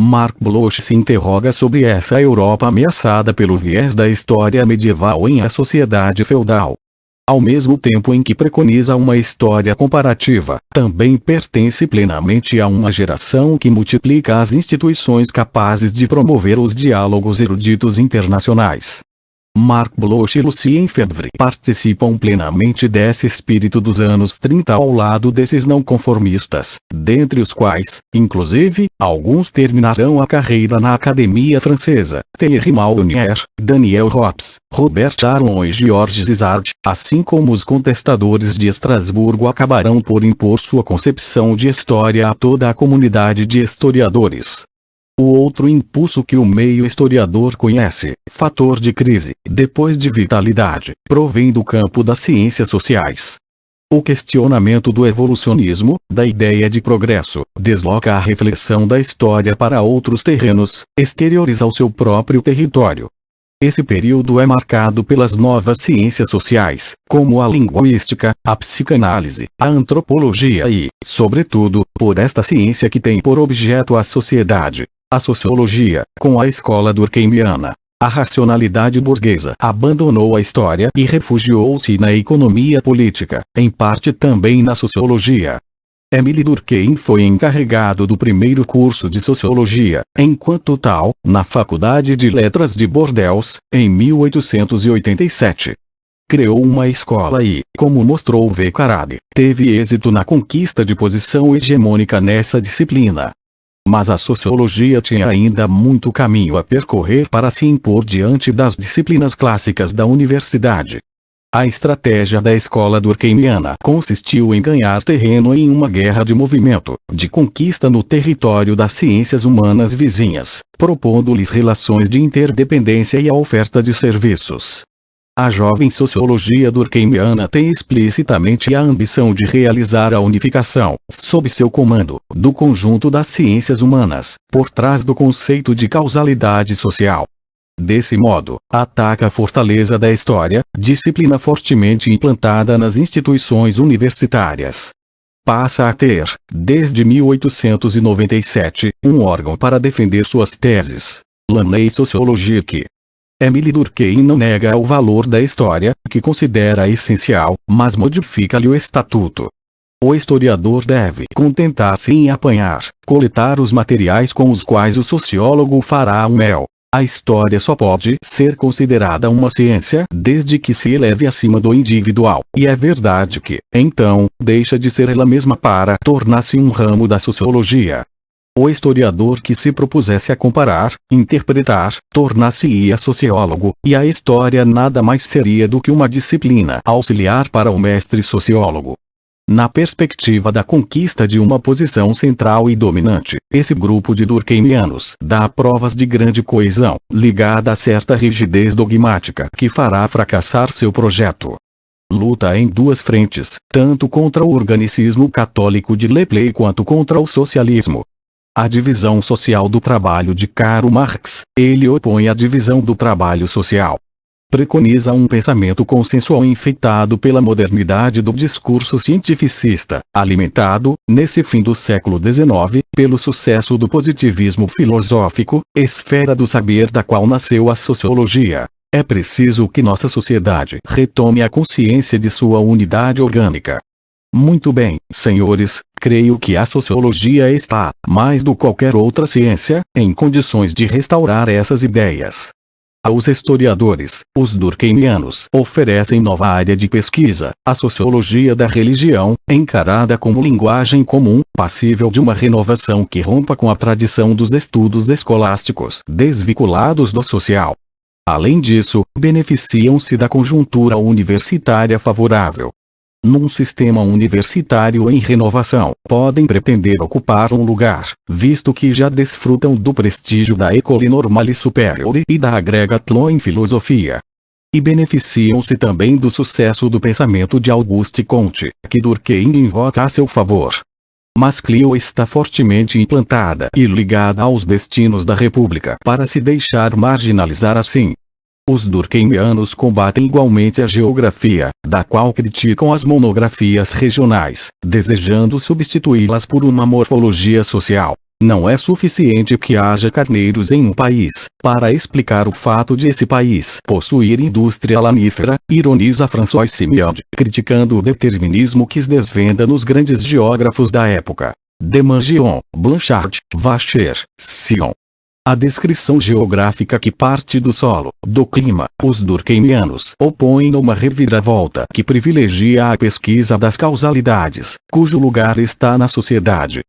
Marc Bloch se interroga sobre essa Europa ameaçada pelo viés da história medieval em a sociedade feudal. Ao mesmo tempo em que preconiza uma história comparativa, também pertence plenamente a uma geração que multiplica as instituições capazes de promover os diálogos eruditos internacionais. Marc Bloch e Lucien Febvre participam plenamente desse espírito dos anos 30 ao lado desses não conformistas, dentre os quais, inclusive, alguns terminarão a carreira na Academia Francesa, Thierry Mounier, Daniel Rops, Robert Aron e Georges Izard, assim como os contestadores de Estrasburgo acabarão por impor sua concepção de história a toda a comunidade de historiadores. O outro impulso que o meio historiador conhece, fator de crise, depois de vitalidade, provém do campo das ciências sociais. O questionamento do evolucionismo, da ideia de progresso, desloca a reflexão da história para outros terrenos, exteriores ao seu próprio território. Esse período é marcado pelas novas ciências sociais, como a linguística, a psicanálise, a antropologia e, sobretudo, por esta ciência que tem por objeto a sociedade. A sociologia, com a escola durkheimiana. A racionalidade burguesa abandonou a história e refugiou-se na economia política, em parte também na sociologia. Émile Durkheim foi encarregado do primeiro curso de Sociologia, enquanto tal, na Faculdade de Letras de Bordeaux, em 1887. Criou uma escola e, como mostrou V. Carade, teve êxito na conquista de posição hegemônica nessa disciplina. Mas a sociologia tinha ainda muito caminho a percorrer para se impor diante das disciplinas clássicas da universidade. A estratégia da escola durkheimiana consistiu em ganhar terreno em uma guerra de movimento, de conquista no território das ciências humanas vizinhas, propondo-lhes relações de interdependência e a oferta de serviços. A jovem sociologia durkheimiana tem explicitamente a ambição de realizar a unificação, sob seu comando, do conjunto das ciências humanas, por trás do conceito de causalidade social. Desse modo, ataca a fortaleza da história, disciplina fortemente implantada nas instituições universitárias. Passa a ter, desde 1897, um órgão para defender suas teses. Ley Sociologique. Émile Durkheim não nega o valor da história, que considera essencial, mas modifica-lhe o estatuto. O historiador deve contentar-se em apanhar, coletar os materiais com os quais o sociólogo fará um mel. A história só pode ser considerada uma ciência desde que se eleve acima do individual, e é verdade que, então, deixa de ser ela mesma para tornar-se um ramo da sociologia. O historiador que se propusesse a comparar, interpretar, tornar-se-ia sociólogo, e a história nada mais seria do que uma disciplina auxiliar para o mestre sociólogo. Na perspectiva da conquista de uma posição central e dominante, esse grupo de durkheimianos dá provas de grande coesão, ligada a certa rigidez dogmática que fará fracassar seu projeto. Luta em duas frentes, tanto contra o organicismo católico de Lepley quanto contra o socialismo. A divisão social do trabalho de Karl Marx, ele opõe à divisão do trabalho social. Preconiza um pensamento consensual enfeitado pela modernidade do discurso cientificista, alimentado, nesse fim do século XIX, pelo sucesso do positivismo filosófico, esfera do saber da qual nasceu a sociologia. É preciso que nossa sociedade retome a consciência de sua unidade orgânica. Muito bem, senhores, creio que a sociologia está, mais do que qualquer outra ciência, em condições de restaurar essas ideias. Aos historiadores, os durkheimianos oferecem nova área de pesquisa, a sociologia da religião, encarada como linguagem comum, passível de uma renovação que rompa com a tradição dos estudos escolásticos, desvinculados do social. Além disso, beneficiam-se da conjuntura universitária favorável. Num sistema universitário em renovação, podem pretender ocupar um lugar, visto que já desfrutam do prestígio da École Normale Supérieure e da Agregathlon em filosofia. E beneficiam-se também do sucesso do pensamento de Auguste Comte, que Durkheim invoca a seu favor. Mas Clio está fortemente implantada e ligada aos destinos da República para se deixar marginalizar assim. Os durkheimianos combatem igualmente a geografia, da qual criticam as monografias regionais, desejando substituí-las por uma morfologia social. Não é suficiente que haja carneiros em um país, para explicar o fato de esse país possuir indústria lanífera, ironiza François Simond, criticando o determinismo que se desvenda nos grandes geógrafos da época. De Mangion, Blanchard, Vacher, Sion. A descrição geográfica que parte do solo, do clima, os durkheimianos opõem uma reviravolta que privilegia a pesquisa das causalidades, cujo lugar está na sociedade.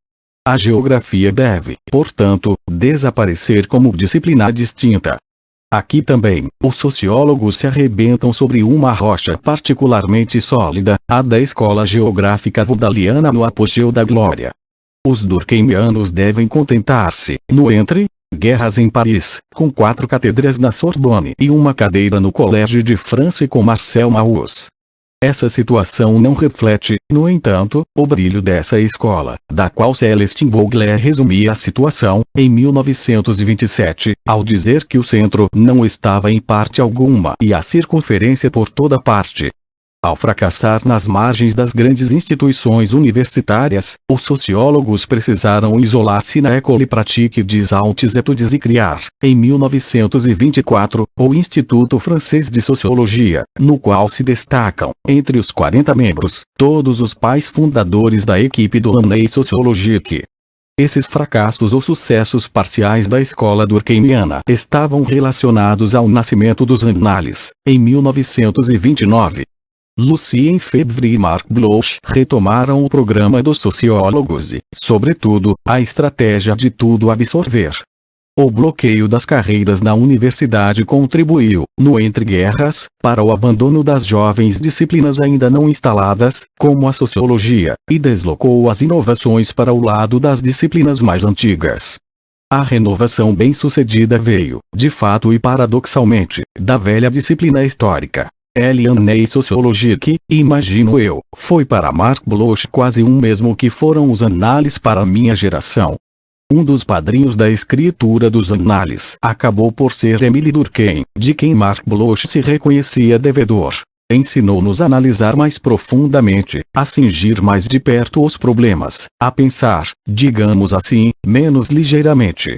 A geografia deve, portanto, desaparecer como disciplina distinta. Aqui também, os sociólogos se arrebentam sobre uma rocha particularmente sólida, a da escola geográfica woodaliana no apogeu da glória. Os durkheimianos devem contentar-se, no entre guerras em Paris, com 4 cátedras na Sorbonne e uma cadeira no Collège de France com Marcel Mauss. Essa situação não reflete, no entanto, o brilho dessa escola, da qual Celestin Baudelaire resumia a situação, em 1927, ao dizer que o centro não estava em parte alguma e a circunferência por toda parte. Ao fracassar nas margens das grandes instituições universitárias, os sociólogos precisaram isolar-se na École pratique des hautes études e criar, em 1924, o Instituto Francês de Sociologia, no qual se destacam, entre os 40 membros, todos os pais fundadores da equipe do Année Sociologique. Esses fracassos ou sucessos parciais da escola durkheimiana estavam relacionados ao nascimento dos Annales, em 1929. Lucien Febvre e Marc Bloch retomaram o programa dos sociólogos e, sobretudo, a estratégia de tudo absorver. O bloqueio das carreiras na universidade contribuiu, no entre-guerras, para o abandono das jovens disciplinas ainda não instaladas, como a sociologia, e deslocou as inovações para o lado das disciplinas mais antigas. A renovação bem-sucedida veio, de fato e paradoxalmente, da velha disciplina histórica. Année Sociologique, imagino eu, foi para Marc Bloch quase o mesmo que foram os Annales para minha geração. Um dos padrinhos da escritura dos Annales acabou por ser Émile Durkheim, de quem Marc Bloch se reconhecia devedor. Ensinou-nos a analisar mais profundamente, a cingir mais de perto os problemas, a pensar, digamos assim, menos ligeiramente.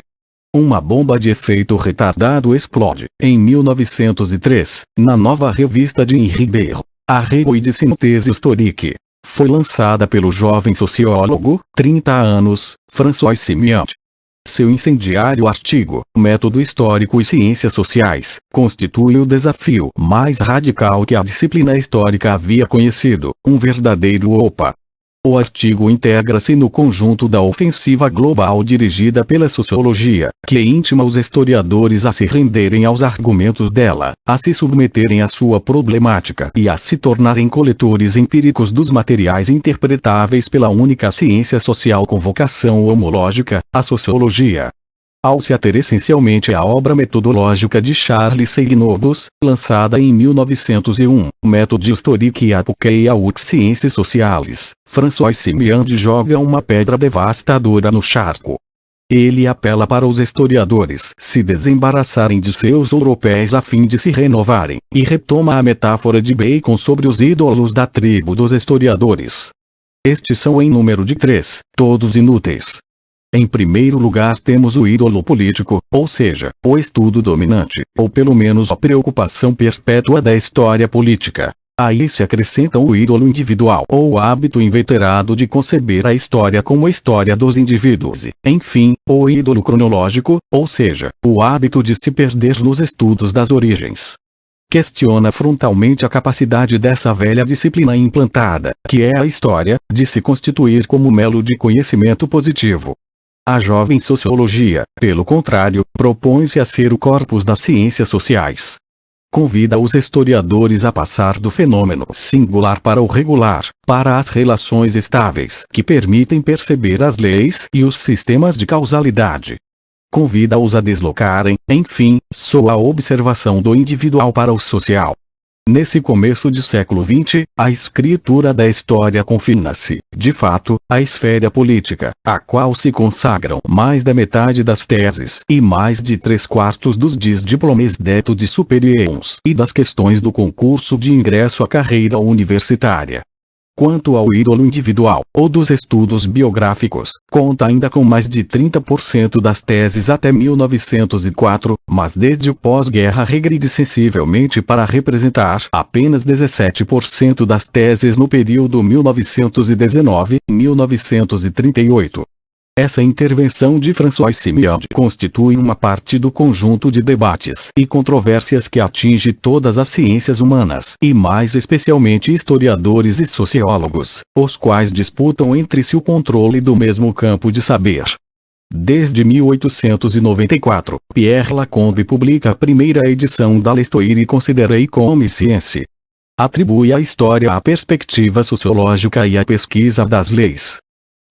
Uma bomba de efeito retardado explode, em 1903, na nova revista de Henri Ribeiro, a Revue de Synthèse Historique. Foi lançada pelo jovem sociólogo, 30 anos, François Simiont. Seu incendiário artigo, Método Histórico e Ciências Sociais, constitui o desafio mais radical que a disciplina histórica havia conhecido, um verdadeiro OPA. O artigo integra-se no conjunto da ofensiva global dirigida pela sociologia, que intima os historiadores a se renderem aos argumentos dela, a se submeterem à sua problemática e a se tornarem coletores empíricos dos materiais interpretáveis pela única ciência social com vocação homológica, a sociologia. Ao se ater essencialmente à obra metodológica de Charles Seignobus, lançada em 1901, Méthode historique et appliquée aux sciences sociales, François Simiont joga uma pedra devastadora no charco. Ele apela para os historiadores se desembaraçarem de seus ouropés a fim de se renovarem, e retoma a metáfora de Bacon sobre os ídolos da tribo dos historiadores. Estes são em número de 3, todos inúteis. Em primeiro lugar temos o ídolo político, ou seja, o estudo dominante, ou pelo menos a preocupação perpétua da história política. Aí se acrescentam o ídolo individual ou o hábito inveterado de conceber a história como a história dos indivíduos e, enfim, o ídolo cronológico, ou seja, o hábito de se perder nos estudos das origens. Questiona frontalmente a capacidade dessa velha disciplina implantada, que é a história, de se constituir como melo de conhecimento positivo. A jovem sociologia, pelo contrário, propõe-se a ser o corpus das ciências sociais. Convida os historiadores a passar do fenômeno singular para o regular, para as relações estáveis que permitem perceber as leis e os sistemas de causalidade. Convida-os a deslocarem, enfim, sua observação do individual para o social. Nesse começo de século XX, a escritura da história confina-se, de fato, à esfera política, à qual se consagram mais da metade das teses e mais de 3/4 dos diplômes d'études supérieures e das questões do concurso de ingresso à carreira universitária. Quanto ao ídolo individual, ou dos estudos biográficos, conta ainda com mais de 30% das teses até 1904, mas desde o pós-guerra regride sensivelmente para representar apenas 17% das teses no período 1919-1938. Essa intervenção de François Simiont constitui uma parte do conjunto de debates e controvérsias que atinge todas as ciências humanas e mais especialmente historiadores e sociólogos, os quais disputam entre si o controle do mesmo campo de saber. Desde 1894, Pierre Lacombe publica a primeira edição da L'Histoire considérée comme science. Atribui à história a perspectiva sociológica e a pesquisa das leis.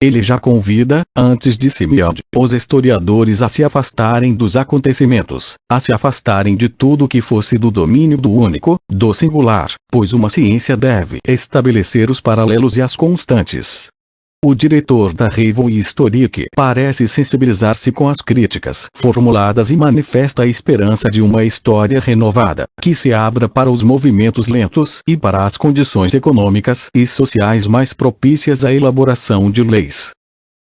Ele já convida, antes de Simiont, os historiadores a se afastarem dos acontecimentos, a se afastarem de tudo que fosse do domínio do único, do singular, pois uma ciência deve estabelecer os paralelos e as constantes. O diretor da Revue Historique parece sensibilizar-se com as críticas formuladas e manifesta a esperança de uma história renovada, que se abra para os movimentos lentos e para as condições econômicas e sociais mais propícias à elaboração de leis.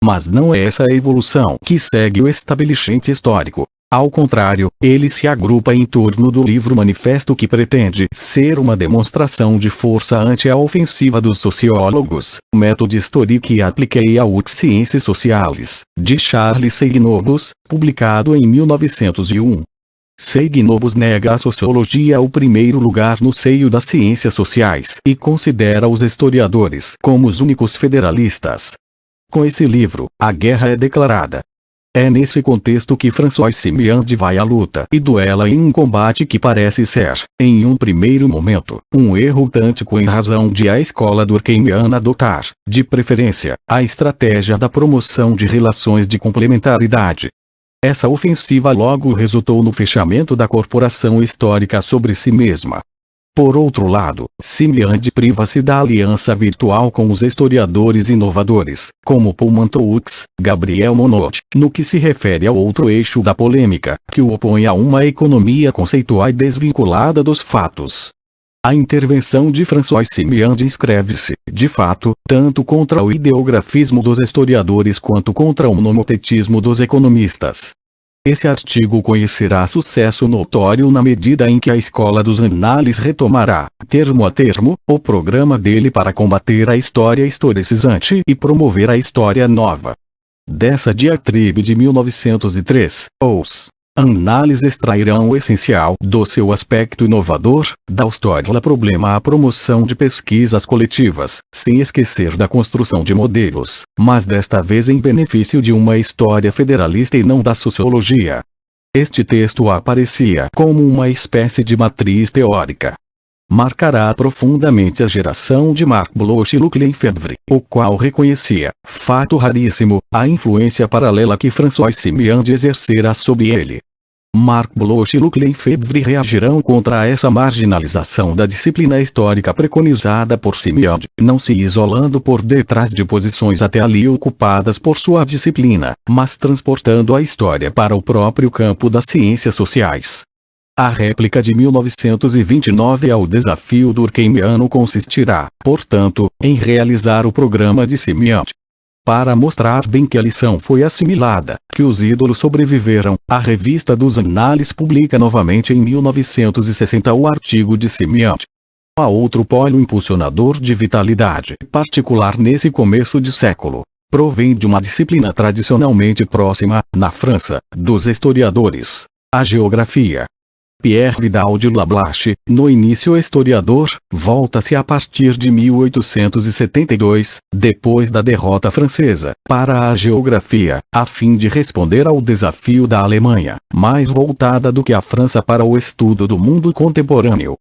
Mas não é essa a evolução que segue o estabelecimento histórico. Ao contrário, ele se agrupa em torno do livro Manifesto, que pretende ser uma demonstração de força ante a ofensiva dos sociólogos, método historique appliqué aux sciences sociales, de Charles Seignobus, publicado em 1901. Seignobus nega à sociologia o primeiro lugar no seio das ciências sociais e considera os historiadores como os únicos federalistas. Com esse livro, a guerra é declarada. É nesse contexto que François Simiandi vai à luta e duela em um combate que parece ser, em um primeiro momento, um erro tântico em razão de a escola durkheimiana adotar, de preferência, a estratégia da promoção de relações de complementaridade. Essa ofensiva logo resultou no fechamento da corporação histórica sobre si mesma. Por outro lado, Simiandi priva-se da aliança virtual com os historiadores inovadores, como Paul Mantoux, Gabriel Monod, no que se refere ao outro eixo da polêmica, que o opõe a uma economia conceitual e desvinculada dos fatos. A intervenção de François Simiandi inscreve-se, de fato, tanto contra o ideografismo dos historiadores quanto contra o nomotetismo dos economistas. Esse artigo conhecerá sucesso notório na medida em que a escola dos análises retomará, termo a termo, o programa dele para combater a história historicizante e promover a história nova. Dessa diatribe de 1903, os análises extrairão o essencial do seu aspecto inovador, da história problema à promoção de pesquisas coletivas, sem esquecer da construção de modelos, mas desta vez em benefício de uma história federalista e não da sociologia. Este texto aparecia como uma espécie de matriz teórica. Marcará profundamente a geração de Marc Bloch e Luc Lefebvre, o qual reconhecia, fato raríssimo, a influência paralela que François Simiandi exercera sobre ele. Marc Bloch e Luc Lefebvre reagirão contra essa marginalização da disciplina histórica preconizada por Simiandi, não se isolando por detrás de posições até ali ocupadas por sua disciplina, mas transportando a história para o próprio campo das ciências sociais. A réplica de 1929 ao desafio durkheimiano consistirá, portanto, em realizar o programa de Simiandi. Para mostrar bem que a lição foi assimilada, que os ídolos sobreviveram, a Revista dos Análises publica novamente em 1960 o artigo de Simiandi. Há outro polo impulsionador de vitalidade particular nesse começo de século. Provém de uma disciplina tradicionalmente próxima, na França, dos historiadores: a geografia. Pierre Vidal de Lablache, no início historiador, volta-se a partir de 1872, depois da derrota francesa, para a geografia, a fim de responder ao desafio da Alemanha, mais voltada do que a França para o estudo do mundo contemporâneo.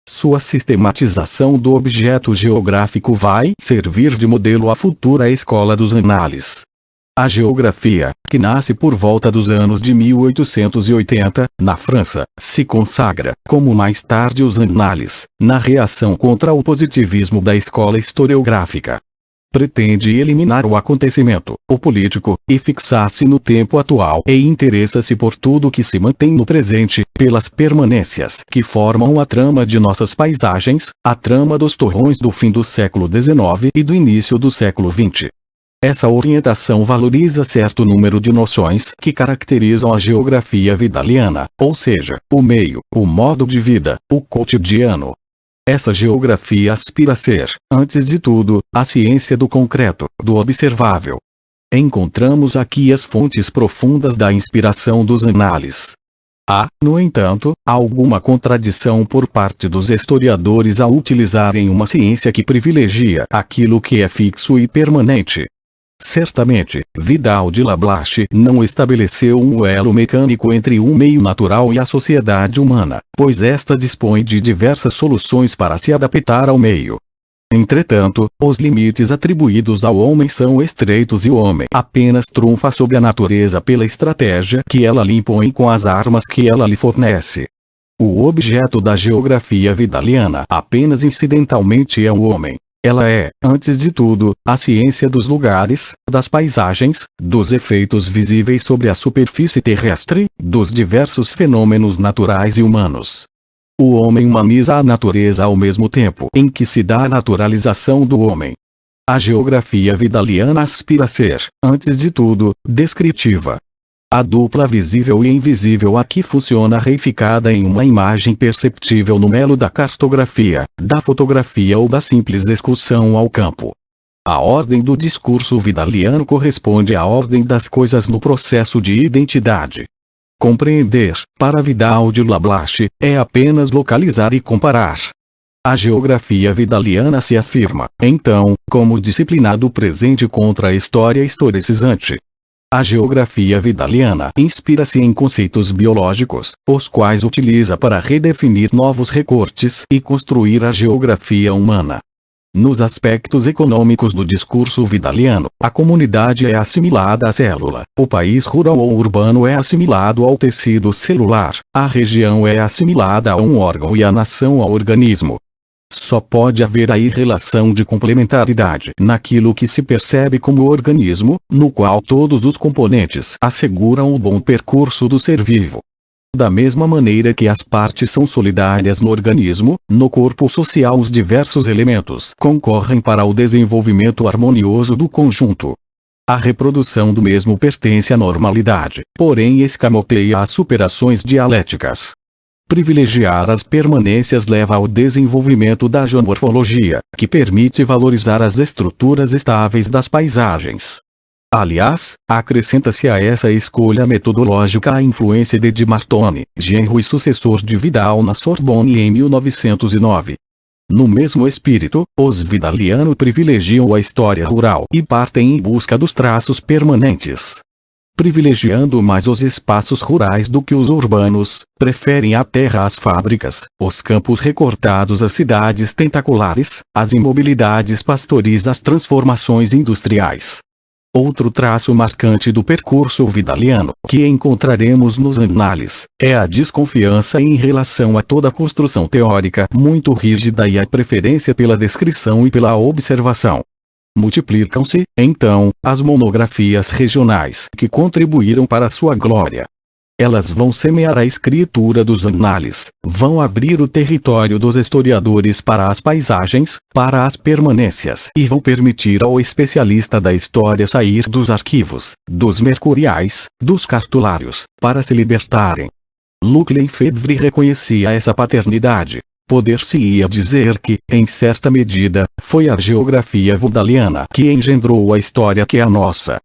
Sua sistematização do objeto geográfico vai servir de modelo à futura escola dos análises. A geografia, que nasce por volta dos anos de 1880, na França, se consagra, como mais tarde os análises, na reação contra o positivismo da escola historiográfica. Pretende eliminar o acontecimento, o político, e fixar-se no tempo atual e interessa-se por tudo que se mantém no presente, pelas permanências que formam a trama de nossas paisagens, a trama dos torrões do fim do século XIX e do início do século XX. Essa orientação valoriza certo número de noções que caracterizam a geografia vidaliana, ou seja, o meio, o modo de vida, o cotidiano. Essa geografia aspira a ser, antes de tudo, a ciência do concreto, do observável. Encontramos aqui as fontes profundas da inspiração dos análises. Há, no entanto, alguma contradição por parte dos historiadores a utilizarem uma ciência que privilegia aquilo que é fixo e permanente. Certamente, Vidal de Lablache não estabeleceu um elo mecânico entre o meio natural e a sociedade humana, pois esta dispõe de diversas soluções para se adaptar ao meio. Entretanto, os limites atribuídos ao homem são estreitos e o homem apenas trunfa sobre a natureza pela estratégia que ela lhe impõe com as armas que ela lhe fornece. O objeto da geografia vidaliana apenas incidentalmente é o homem. Ela é, antes de tudo, a ciência dos lugares, das paisagens, dos efeitos visíveis sobre a superfície terrestre, dos diversos fenômenos naturais e humanos. O homem humaniza a natureza ao mesmo tempo em que se dá a naturalização do homem. A geografia vidaliana aspira a ser, antes de tudo, descritiva. A dupla visível e invisível aqui funciona reificada em uma imagem perceptível no melo da cartografia, da fotografia ou da simples excursão ao campo. A ordem do discurso vidaliano corresponde à ordem das coisas no processo de identidade. Compreender, para Vidal de Lablache, é apenas localizar e comparar. A geografia vidaliana se afirma, então, como disciplina do presente contra a história historicizante. A geografia vidaliana inspira-se em conceitos biológicos, os quais utiliza para redefinir novos recortes e construir a geografia humana. Nos aspectos econômicos do discurso vidaliano, a comunidade é assimilada à célula, o país rural ou urbano é assimilado ao tecido celular, a região é assimilada a um órgão e a nação ao organismo. Só pode haver aí relação de complementaridade naquilo que se percebe como organismo, no qual todos os componentes asseguram o bom percurso do ser vivo. Da mesma maneira que as partes são solidárias no organismo, no corpo social os diversos elementos concorrem para o desenvolvimento harmonioso do conjunto. A reprodução do mesmo pertence à normalidade, porém escamoteia as superações dialéticas. Privilegiar as permanências leva ao desenvolvimento da geomorfologia, que permite valorizar as estruturas estáveis das paisagens. Aliás, acrescenta-se a essa escolha metodológica a influência de Martone, genro e sucessor de Vidal na Sorbonne em 1909. No mesmo espírito, os vidalianos privilegiam a história rural e partem em busca dos traços permanentes. Privilegiando mais os espaços rurais do que os urbanos, preferem a terra às fábricas, os campos recortados às cidades tentaculares, as imobilidades pastoris às transformações industriais. Outro traço marcante do percurso vidaliano, que encontraremos nos análises, é a desconfiança em relação a toda construção teórica muito rígida e a preferência pela descrição e pela observação. Multiplicam-se, então, as monografias regionais que contribuíram para sua glória. Elas vão semear a escritura dos análises, vão abrir o território dos historiadores para as paisagens, para as permanências e vão permitir ao especialista da história sair dos arquivos, dos mercuriais, dos cartulários, para se libertarem. Luc Lefebvre reconhecia essa paternidade. Poder-se-ia dizer que, em certa medida, foi a geografia vidaliana que engendrou a história que é a nossa.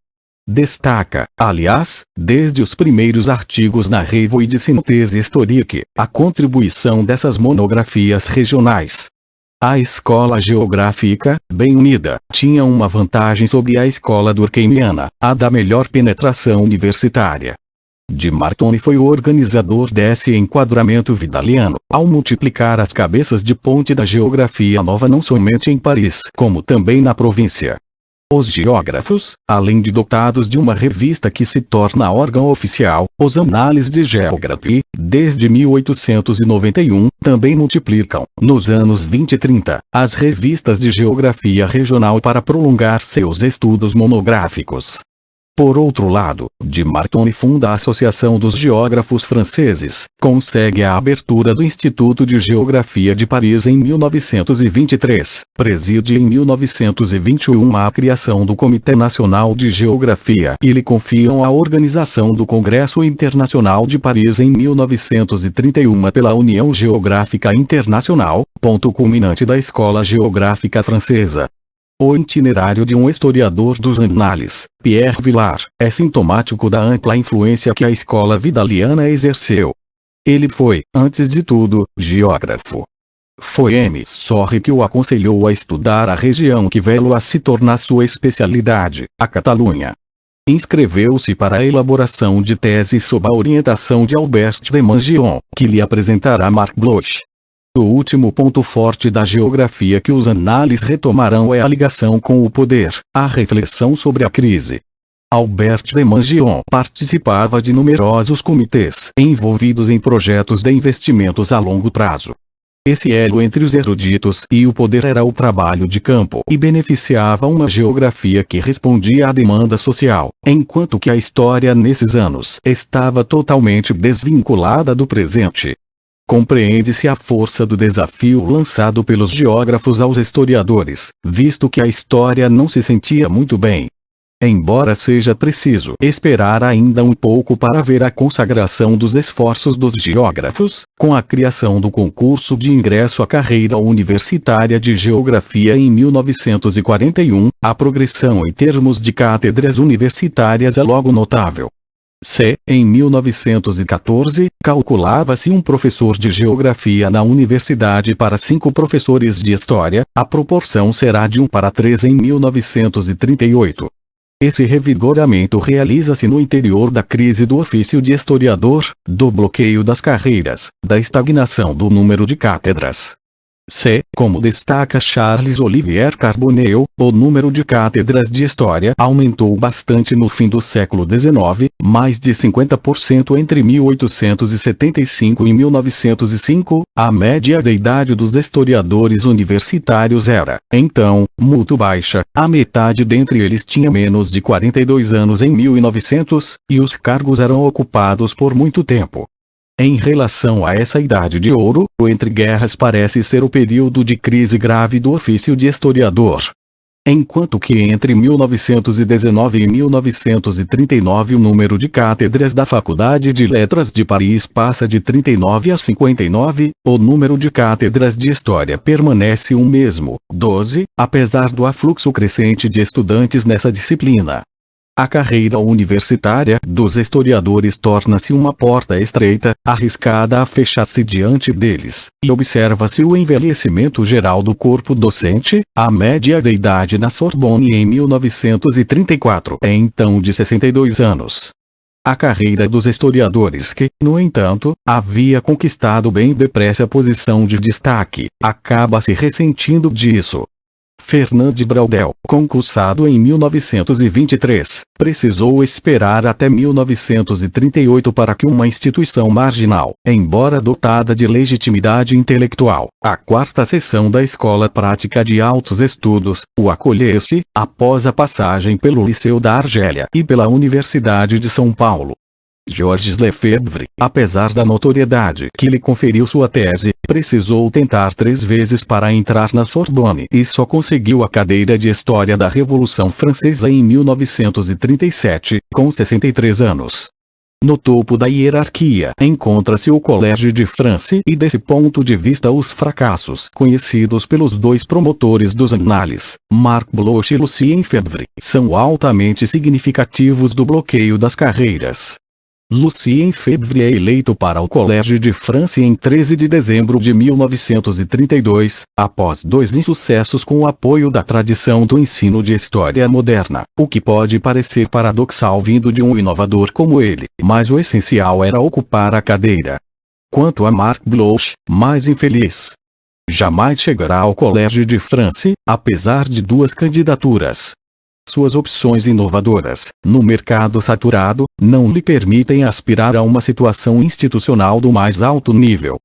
Destaca, aliás, desde os primeiros artigos na Revue de Synthèse Historique, a contribuição dessas monografias regionais. A escola geográfica, bem unida, tinha uma vantagem sobre a escola durkheimiana, a da melhor penetração universitária. De Martone foi o organizador desse enquadramento vidaliano, ao multiplicar as cabeças de ponte da geografia nova não somente em Paris, como também na província. Os geógrafos, além de dotados de uma revista que se torna órgão oficial, os Análises de Géographie, desde 1891, também multiplicam, nos anos 20 e 30, as revistas de geografia regional para prolongar seus estudos monográficos. Por outro lado, de Martone funda a Associação dos Geógrafos Franceses, consegue a abertura do Instituto de Geografia de Paris em 1923, preside em 1921 a criação do Comitê Nacional de Geografia e lhe confiam a organização do Congresso Internacional de Paris em 1931 pela União Geográfica Internacional, ponto culminante da Escola Geográfica Francesa. O itinerário de um historiador dos análises, Pierre Vilar, é sintomático da ampla influência que a escola vidaliana exerceu. Ele foi, antes de tudo, geógrafo. Foi M. Sorre que o aconselhou a estudar a região que veio a se tornar sua especialidade, a Catalunha. Inscreveu-se para a elaboração de tese sob a orientação de Albert de Mangion, que lhe apresentará Marc Bloch. O último ponto forte da geografia que os análises retomarão é a ligação com o poder, a reflexão sobre a crise. Albert de Mangion participava de numerosos comitês envolvidos em projetos de investimentos a longo prazo. Esse elo entre os eruditos e o poder era o trabalho de campo e beneficiava uma geografia que respondia à demanda social, enquanto que a história nesses anos estava totalmente desvinculada do presente. Compreende-se a força do desafio lançado pelos geógrafos aos historiadores, visto que a história não se sentia muito bem. Embora seja preciso esperar ainda um pouco para ver a consagração dos esforços dos geógrafos, com a criação do concurso de ingresso à carreira universitária de geografia em 1941, a progressão em termos de cátedras universitárias é logo notável. Em 1914, calculava-se um professor de geografia na universidade para 5 professores de história, a proporção será de 1 para 3 em 1938. Esse revigoramento realiza-se no interior da crise do ofício de historiador, do bloqueio das carreiras, da estagnação do número de cátedras. Como destaca Charles Olivier Carbonell, o número de cátedras de história aumentou bastante no fim do século XIX, mais de 50% entre 1875 e 1905, a média da idade dos historiadores universitários era, então, muito baixa, a metade dentre eles tinha menos de 42 anos em 1900, e os cargos eram ocupados por muito tempo. Em relação a essa idade de ouro, o entre guerras parece ser o período de crise grave do ofício de historiador. Enquanto que entre 1919 e 1939 o número de cátedras da Faculdade de Letras de Paris passa de 39 a 59, o número de cátedras de História permanece o mesmo, 12, apesar do afluxo crescente de estudantes nessa disciplina. A carreira universitária dos historiadores torna-se uma porta estreita, arriscada a fechar-se diante deles, e observa-se o envelhecimento geral do corpo docente. A média de idade na Sorbonne em 1934 é então de 62 anos. A carreira dos historiadores que, no entanto, havia conquistado bem depressa a posição de destaque, acaba se ressentindo disso. Fernand Braudel, concursado em 1923, precisou esperar até 1938 para que uma instituição marginal, embora dotada de legitimidade intelectual, a 4ª seção da Escola Prática de Altos Estudos, o acolhesse, após a passagem pelo Liceu da Argélia e pela Universidade de São Paulo. Georges Lefebvre, apesar da notoriedade que lhe conferiu sua tese, precisou tentar 3 vezes para entrar na Sorbonne e só conseguiu a cadeira de História da Revolução Francesa em 1937, com 63 anos. No topo da hierarquia encontra-se o Collège de France e desse ponto de vista os fracassos conhecidos pelos 2 promotores dos análises, Marc Bloch e Lucien Febvre, são altamente significativos do bloqueio das carreiras. Lucien Febvre é eleito para o Collège de France em 13 de dezembro de 1932, após 2 insucessos com o apoio da tradição do ensino de história moderna, o que pode parecer paradoxal vindo de um inovador como ele, mas o essencial era ocupar a cadeira. Quanto a Marc Bloch, mais infeliz, jamais chegará ao Collège de France, apesar de 2 candidaturas. Suas opções inovadoras, no mercado saturado, não lhe permitem aspirar a uma situação institucional do mais alto nível.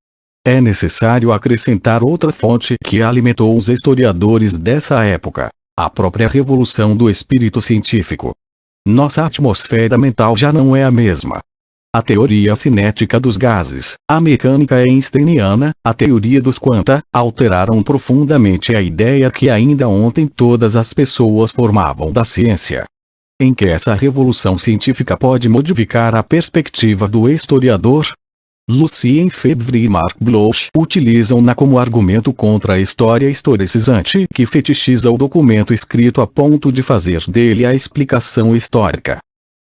É necessário acrescentar outra fonte que alimentou os historiadores dessa época: a própria revolução do espírito científico. Nossa atmosfera mental já não é a mesma. A teoria cinética dos gases, a mecânica einsteiniana, a teoria dos quanta, alteraram profundamente a ideia que ainda ontem todas as pessoas formavam da ciência. Em que essa revolução científica pode modificar a perspectiva do historiador? Lucien Febvre e Marc Bloch utilizam-na como argumento contra a história historicizante que fetichiza o documento escrito a ponto de fazer dele a explicação histórica.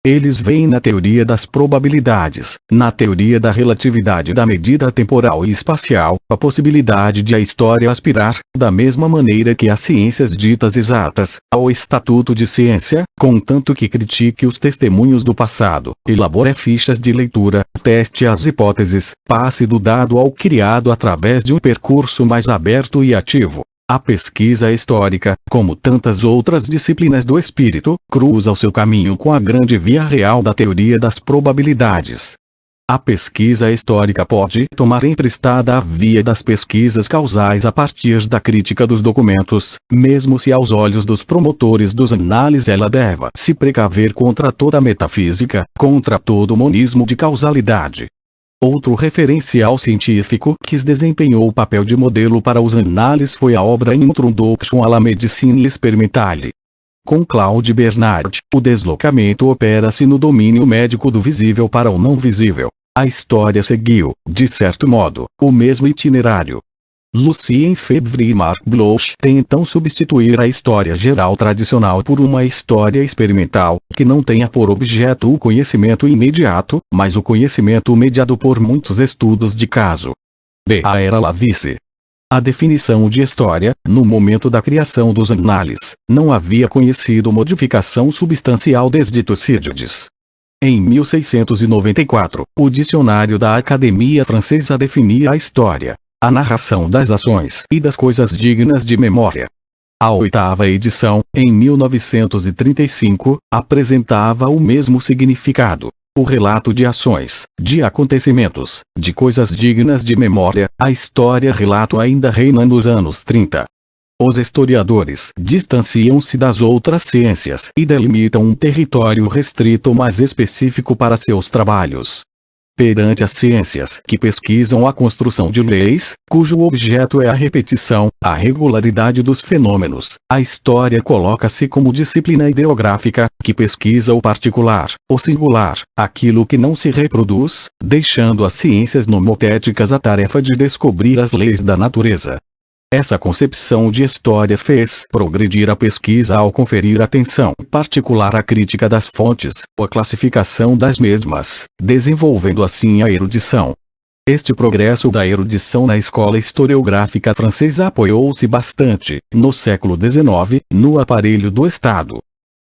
Eles veem na teoria das probabilidades, na teoria da relatividade da medida temporal e espacial, a possibilidade de a história aspirar, da mesma maneira que as ciências ditas exatas, ao estatuto de ciência, contanto que critique os testemunhos do passado, elabore fichas de leitura, teste as hipóteses, passe do dado ao criado através de um percurso mais aberto e ativo. A pesquisa histórica, como tantas outras disciplinas do espírito, cruza o seu caminho com a grande via real da teoria das probabilidades. A pesquisa histórica pode tomar emprestada a via das pesquisas causais a partir da crítica dos documentos, mesmo se aos olhos dos promotores dos análises ela deva se precaver contra toda metafísica, contra todo monismo de causalidade. Outro referencial científico que desempenhou o papel de modelo para os análises foi a obra Introduction à la Medicine Experimentale. Com Claude Bernard, o deslocamento opera-se no domínio médico do visível para o não visível. A história seguiu, de certo modo, o mesmo itinerário. Lucien Febvre e Marc Bloch tentam substituir a história geral tradicional por uma história experimental, que não tenha por objeto o conhecimento imediato, mas o conhecimento mediado por muitos estudos de caso. B. A era Lavice. A definição de história, no momento da criação dos análises, não havia conhecido modificação substancial desde Tucídides. Em 1694, o dicionário da Academia Francesa definia a história: a narração das ações e das coisas dignas de memória. A 8ª edição, em 1935, apresentava o mesmo significado: o relato de ações, de acontecimentos, de coisas dignas de memória. A história-relato ainda reina nos anos 30. Os historiadores distanciam-se das outras ciências e delimitam um território restrito mais específico para seus trabalhos. Perante as ciências que pesquisam a construção de leis, cujo objeto é a repetição, a regularidade dos fenômenos, a história coloca-se como disciplina ideográfica, que pesquisa o particular, o singular, aquilo que não se reproduz, deixando às ciências nomotéticas a tarefa de descobrir as leis da natureza. Essa concepção de história fez progredir a pesquisa ao conferir atenção particular à crítica das fontes, ou à classificação das mesmas, desenvolvendo assim a erudição. Este progresso da erudição na escola historiográfica francesa apoiou-se bastante, no século XIX, no aparelho do Estado.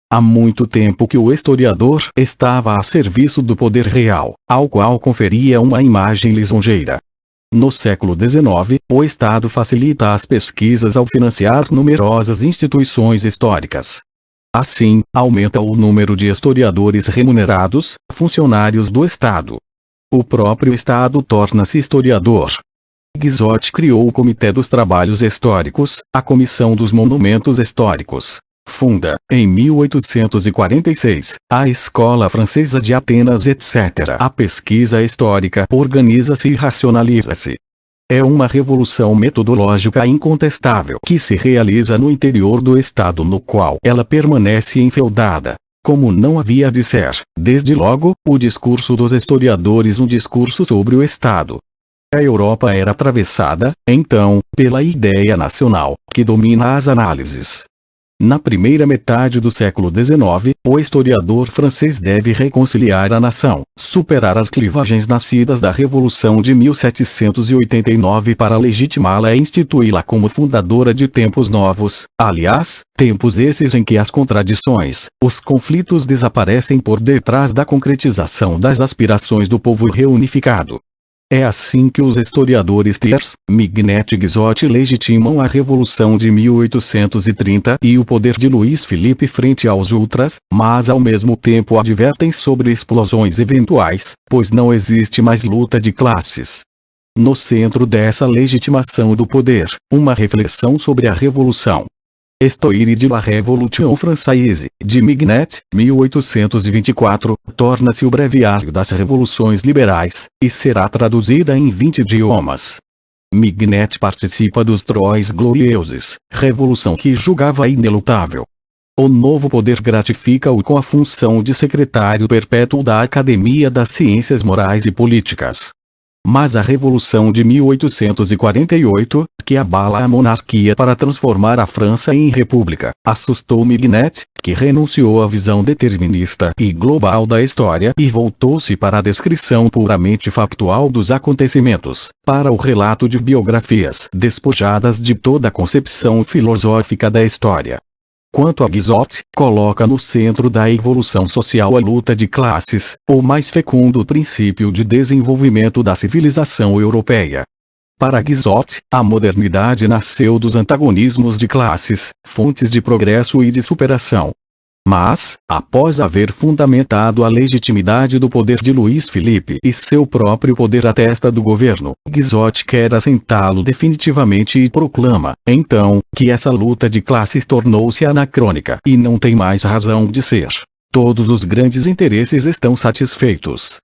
Há muito tempo que o historiador estava a serviço do poder real, ao qual conferia uma imagem lisonjeira. No século XIX, o Estado facilita as pesquisas ao financiar numerosas instituições históricas. Assim, aumenta o número de historiadores remunerados, funcionários do Estado. O próprio Estado torna-se historiador. Guizot criou o Comitê dos Trabalhos Históricos, a Comissão dos Monumentos Históricos. Funda, em 1846, a Escola Francesa de Atenas etc. A pesquisa histórica organiza-se e racionaliza-se. É uma revolução metodológica incontestável que se realiza no interior do Estado no qual ela permanece enfeudada. Como não havia de ser, desde logo, o discurso dos historiadores um discurso sobre o Estado. A Europa era atravessada, então, pela ideia nacional, que domina as análises. Na primeira metade do século XIX, o historiador francês deve reconciliar a nação, superar as clivagens nascidas da Revolução de 1789 para legitimá-la e instituí-la como fundadora de tempos novos, aliás, tempos esses em que as contradições, os conflitos desaparecem por detrás da concretização das aspirações do povo reunificado. É assim que os historiadores Thiers, Mignet e Guizot legitimam a Revolução de 1830 e o poder de Luís Filipe frente aos ultras, mas ao mesmo tempo advertem sobre explosões eventuais, pois não existe mais luta de classes. No centro dessa legitimação do poder, uma reflexão sobre a Revolução. Histoire de la Révolution Française, de Mignet, 1824, torna-se o breviário das revoluções liberais, e será traduzida em 20 idiomas. Mignet participa dos Trois Glorieuses, revolução que julgava inelutável. O novo poder gratifica-o com a função de secretário perpétuo da Academia das Ciências Morais e Políticas. Mas a Revolução de 1848, que abala a monarquia para transformar a França em república, assustou Mignet, que renunciou à visão determinista e global da história e voltou-se para a descrição puramente factual dos acontecimentos, para o relato de biografias despojadas de toda a concepção filosófica da história. Quanto a Guizot, coloca no centro da evolução social a luta de classes, o mais fecundo princípio de desenvolvimento da civilização europeia. Para Guizot, a modernidade nasceu dos antagonismos de classes, fontes de progresso e de superação. Mas, após haver fundamentado a legitimidade do poder de Luís Filipe e seu próprio poder à testa do governo, Guizot quer assentá-lo definitivamente e proclama, então, que essa luta de classes tornou-se anacrônica e não tem mais razão de ser. Todos os grandes interesses estão satisfeitos.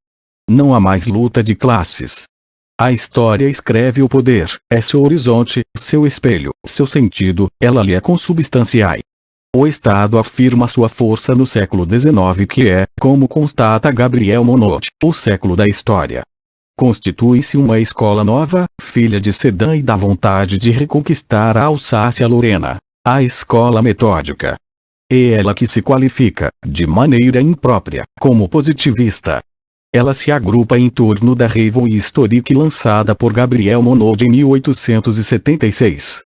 Não há mais luta de classes. A história escreve o poder, é seu horizonte, seu espelho, seu sentido, ela lhe é consubstancial. O Estado afirma sua força no século XIX que é, como constata Gabriel Monod, o século da história. Constitui-se uma escola nova, filha de Sedan e da vontade de reconquistar a Alsácia-Lorena, a escola metódica. É ela que se qualifica, de maneira imprópria, como positivista. Ela se agrupa em torno da Revue historique lançada por Gabriel Monod em 1876.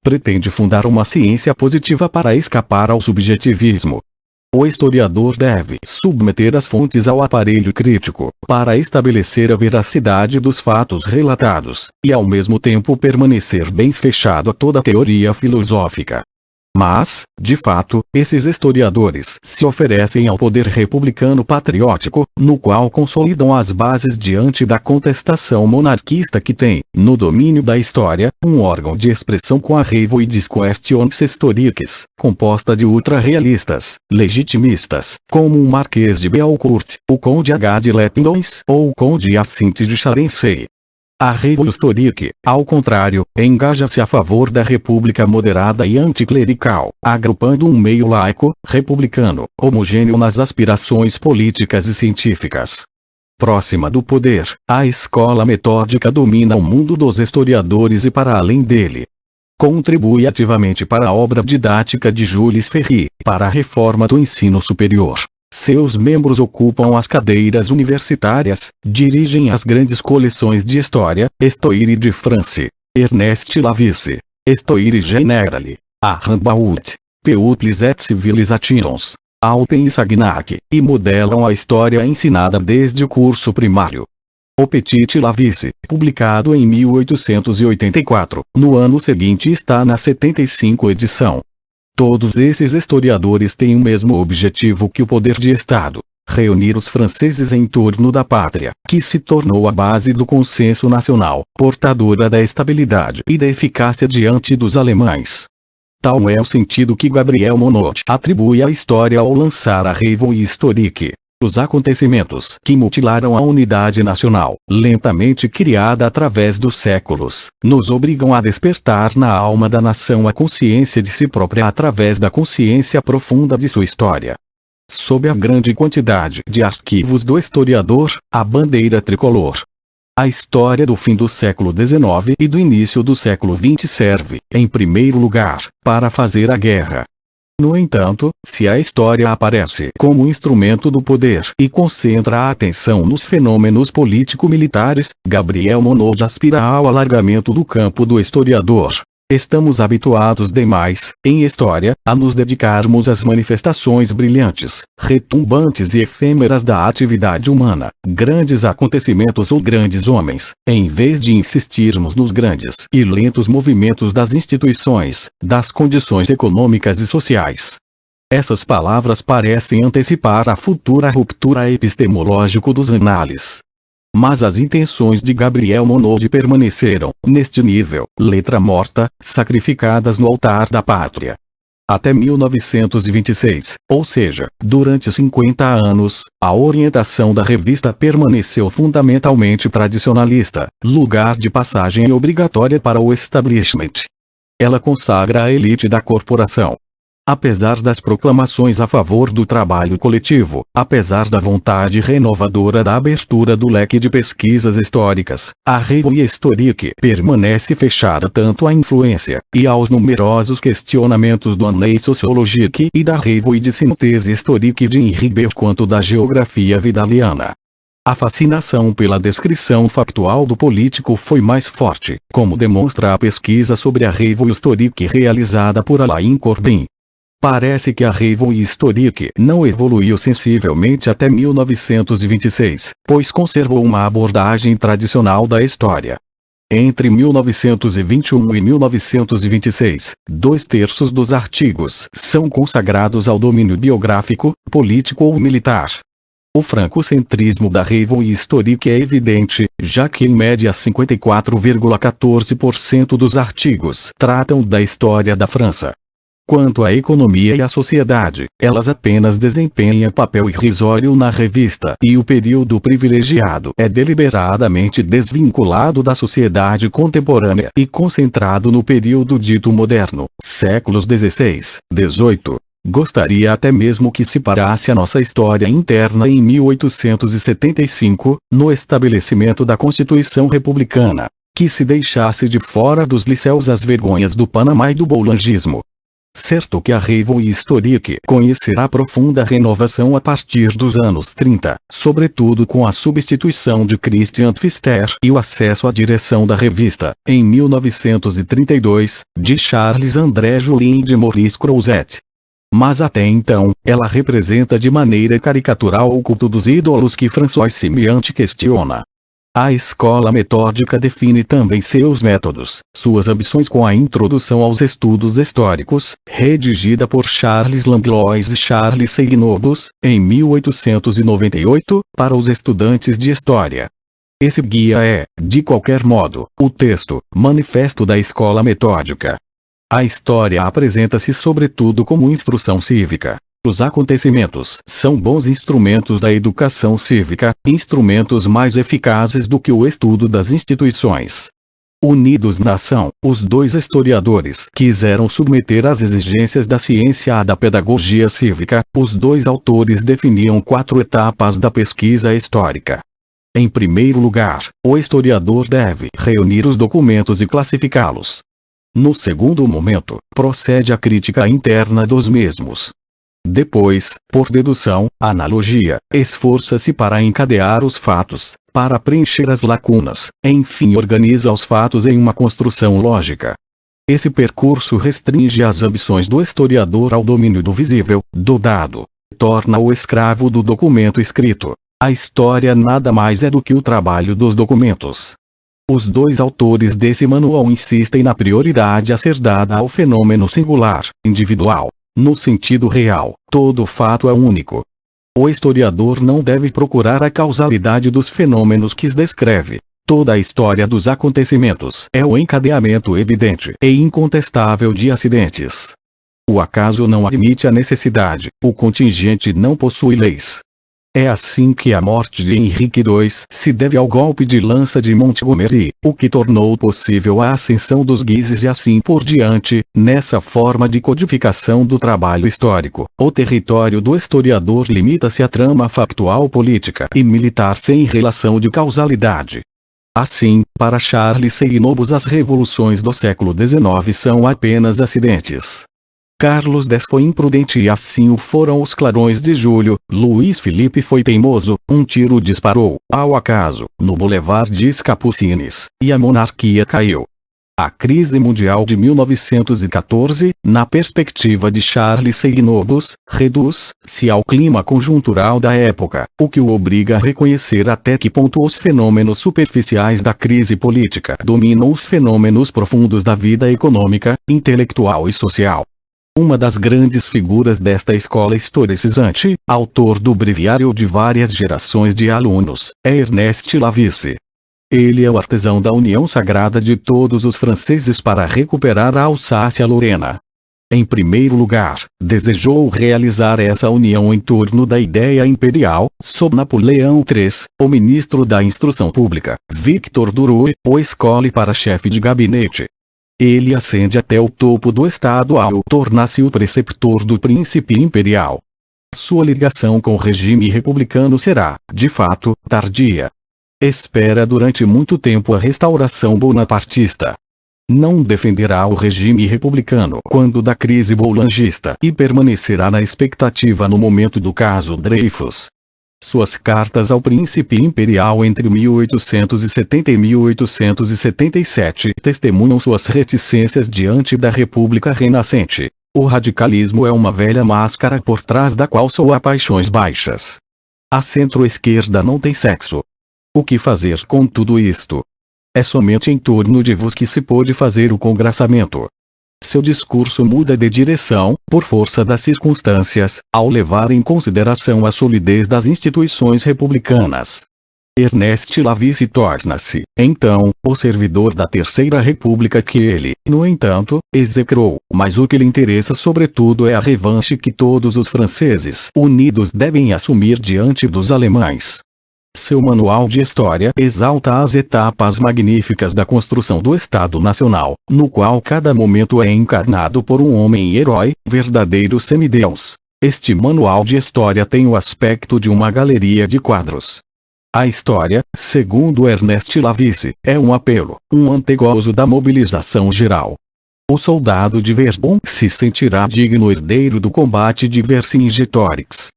Pretende fundar uma ciência positiva para escapar ao subjetivismo. O historiador deve submeter as fontes ao aparelho crítico, para estabelecer a veracidade dos fatos relatados, e ao mesmo tempo permanecer bem fechado a toda teoria filosófica. Mas, de fato, esses historiadores se oferecem ao poder republicano patriótico, no qual consolidam as bases diante da contestação monarquista que tem, no domínio da história, um órgão de expressão com a Revue des Questions historiques, composta de ultra-realistas, legitimistas, como o Marquês de Belcourt, o Conde H. de Lepidons ou o Conde Hyacinthe de Charency. A Revue historique, ao contrário, engaja-se a favor da república moderada e anticlerical, agrupando um meio laico, republicano, homogêneo nas aspirações políticas e científicas. Próxima do poder, a escola metódica domina o mundo dos historiadores e para além dele. Contribui ativamente para a obra didática de Jules Ferry, para a reforma do ensino superior. Seus membros ocupam as cadeiras universitárias, dirigem as grandes coleções de história, Histoire de France, Ernest Lavice, Histoire Générale, a Rambaud, Peuples et Civilisations, Alpen e Sagnac, e modelam a história ensinada desde o curso primário. O Petit Lavice, publicado em 1884, no ano seguinte está na 75ª edição. Todos esses historiadores têm o mesmo objetivo que o poder de Estado: reunir os franceses em torno da pátria, que se tornou a base do consenso nacional, portadora da estabilidade e da eficácia diante dos alemães. Tal é o sentido que Gabriel Monod atribui à história ao lançar a Revue historique. Os acontecimentos que mutilaram a unidade nacional, lentamente criada através dos séculos, nos obrigam a despertar na alma da nação a consciência de si própria através da consciência profunda de sua história. Sob a grande quantidade de arquivos do historiador, a bandeira tricolor. A história do fim do século XIX e do início do século XX serve, em primeiro lugar, para fazer a guerra. No entanto, se a história aparece como instrumento do poder e concentra a atenção nos fenômenos político-militares, Gabriel Monod aspira ao alargamento do campo do historiador. Estamos habituados demais, em história, a nos dedicarmos às manifestações brilhantes, retumbantes e efêmeras da atividade humana, grandes acontecimentos ou grandes homens, em vez de insistirmos nos grandes e lentos movimentos das instituições, das condições econômicas e sociais. Essas palavras parecem antecipar a futura ruptura epistemológica dos análises. Mas as intenções de Gabriel Monod permaneceram, neste nível, letra morta, sacrificadas no altar da pátria. Até 1926, ou seja, durante 50 anos, a orientação da revista permaneceu fundamentalmente tradicionalista, lugar de passagem obrigatória para o establishment. Ela consagra a elite da corporação. Apesar das proclamações a favor do trabalho coletivo, apesar da vontade renovadora da abertura do leque de pesquisas históricas, a Revue historique permanece fechada tanto à influência e aos numerosos questionamentos do Année sociologique e da Revue de synthèse historique de Henri quanto da geografia vidaliana. A fascinação pela descrição factual do político foi mais forte, como demonstra a pesquisa sobre a Revue historique realizada por Alain Corbin. Parece que a Revue historique não evoluiu sensivelmente até 1926, pois conservou uma abordagem tradicional da história. Entre 1921 e 1926, 2/3 dos artigos são consagrados ao domínio biográfico, político ou militar. O francocentrismo da Revue Historique é evidente, já que em média 54,14% dos artigos tratam da história da França. Quanto à economia e à sociedade, elas apenas desempenham papel irrisório na revista e o período privilegiado é deliberadamente desvinculado da sociedade contemporânea e concentrado no período dito moderno, séculos XVI, XVIII. Gostaria até mesmo que se parasse a nossa história interna em 1875, no estabelecimento da Constituição Republicana, que se deixasse de fora dos licéus as vergonhas do Panamá e do boulangismo. Certo que a Revue Historique conhecerá profunda renovação a partir dos anos 30, sobretudo com a substituição de Christian Pfister e o acesso à direção da revista, em 1932, de Charles André Julien e de Maurice Crozet. Mas até então, ela representa de maneira caricatural o culto dos ídolos que François Simiante questiona. A escola metódica define também seus métodos, suas ambições com a introdução aos estudos históricos, redigida por Charles Langlois e Charles Seignobus, em 1898, para os estudantes de história. Esse guia é, de qualquer modo, o texto, manifesto da escola metódica. A história apresenta-se sobretudo como instrução cívica. Os acontecimentos são bons instrumentos da educação cívica, instrumentos mais eficazes do que o estudo das instituições. Unidos na ação, os dois historiadores quiseram submeter as exigências da ciência à da pedagogia cívica. Os dois autores definiam 4 etapas da pesquisa histórica. Em primeiro lugar, o historiador deve reunir os documentos e classificá-los. No segundo momento, procede a crítica interna dos mesmos. Depois, por dedução, analogia, esforça-se para encadear os fatos, para preencher as lacunas, enfim organiza os fatos em uma construção lógica. Esse percurso restringe as ambições do historiador ao domínio do visível, do dado. Torna-o escravo do documento escrito. A história nada mais é do que o trabalho dos documentos. Os dois autores desse manual insistem na prioridade a ser dada ao fenômeno singular, individual. No sentido real, todo fato é único. O historiador não deve procurar a causalidade dos fenômenos que descreve. Toda a história dos acontecimentos é o encadeamento evidente e incontestável de acidentes. O acaso não admite a necessidade, o contingente não possui leis. É assim que a morte de Henrique II se deve ao golpe de lança de Montgomery, o que tornou possível a ascensão dos Guises e assim por diante. Nessa forma de codificação do trabalho histórico, o território do historiador limita-se à trama factual política e militar sem relação de causalidade. Assim, para Charles Seignobus as revoluções do século XIX são apenas acidentes. Carlos X foi imprudente e assim o foram os clarões de julho. Luiz Felipe foi teimoso, um tiro disparou, ao acaso, no Boulevard dos Capucines, e a monarquia caiu. A crise mundial de 1914, na perspectiva de Charles Seignobus, reduz-se ao clima conjuntural da época, o que o obriga a reconhecer até que ponto os fenômenos superficiais da crise política dominam os fenômenos profundos da vida econômica, intelectual e social. Uma das grandes figuras desta escola historicizante, autor do breviário de várias gerações de alunos, é Ernest Lavice. Ele é o artesão da união sagrada de todos os franceses para recuperar a Alsácia-Lorena. Em primeiro lugar, desejou realizar essa união em torno da ideia imperial, sob Napoleão III, o ministro da Instrução Pública, Victor Duruy, o escolhe para chefe de gabinete. Ele ascende até o topo do Estado ao tornar-se o preceptor do príncipe imperial. Sua ligação com o regime republicano será, de fato, tardia. Espera durante muito tempo a restauração bonapartista. Não defenderá o regime republicano quando da crise boulangista e permanecerá na expectativa no momento do caso Dreyfus. Suas cartas ao príncipe imperial entre 1870 e 1877 testemunham suas reticências diante da República renascente. O radicalismo é uma velha máscara por trás da qual soa paixões baixas. A centro-esquerda não tem sexo. O que fazer com tudo isto? É somente em torno de vos que se pôde fazer o congraçamento. Seu discurso muda de direção, por força das circunstâncias, ao levar em consideração a solidez das instituições republicanas. Ernest Lavice torna-se, então, o servidor da Terceira República que ele, no entanto, execrou, mas o que lhe interessa sobretudo é a revanche que todos os franceses unidos devem assumir diante dos alemães. Seu manual de história exalta as etapas magníficas da construção do Estado Nacional, no qual cada momento é encarnado por um homem-herói, verdadeiro semideus. Este manual de história tem o aspecto de uma galeria de quadros. A história, segundo Ernest Lavice, é um apelo, um antegozo da mobilização geral. O soldado de Verdun se sentirá digno herdeiro do combate de Vercingetorix.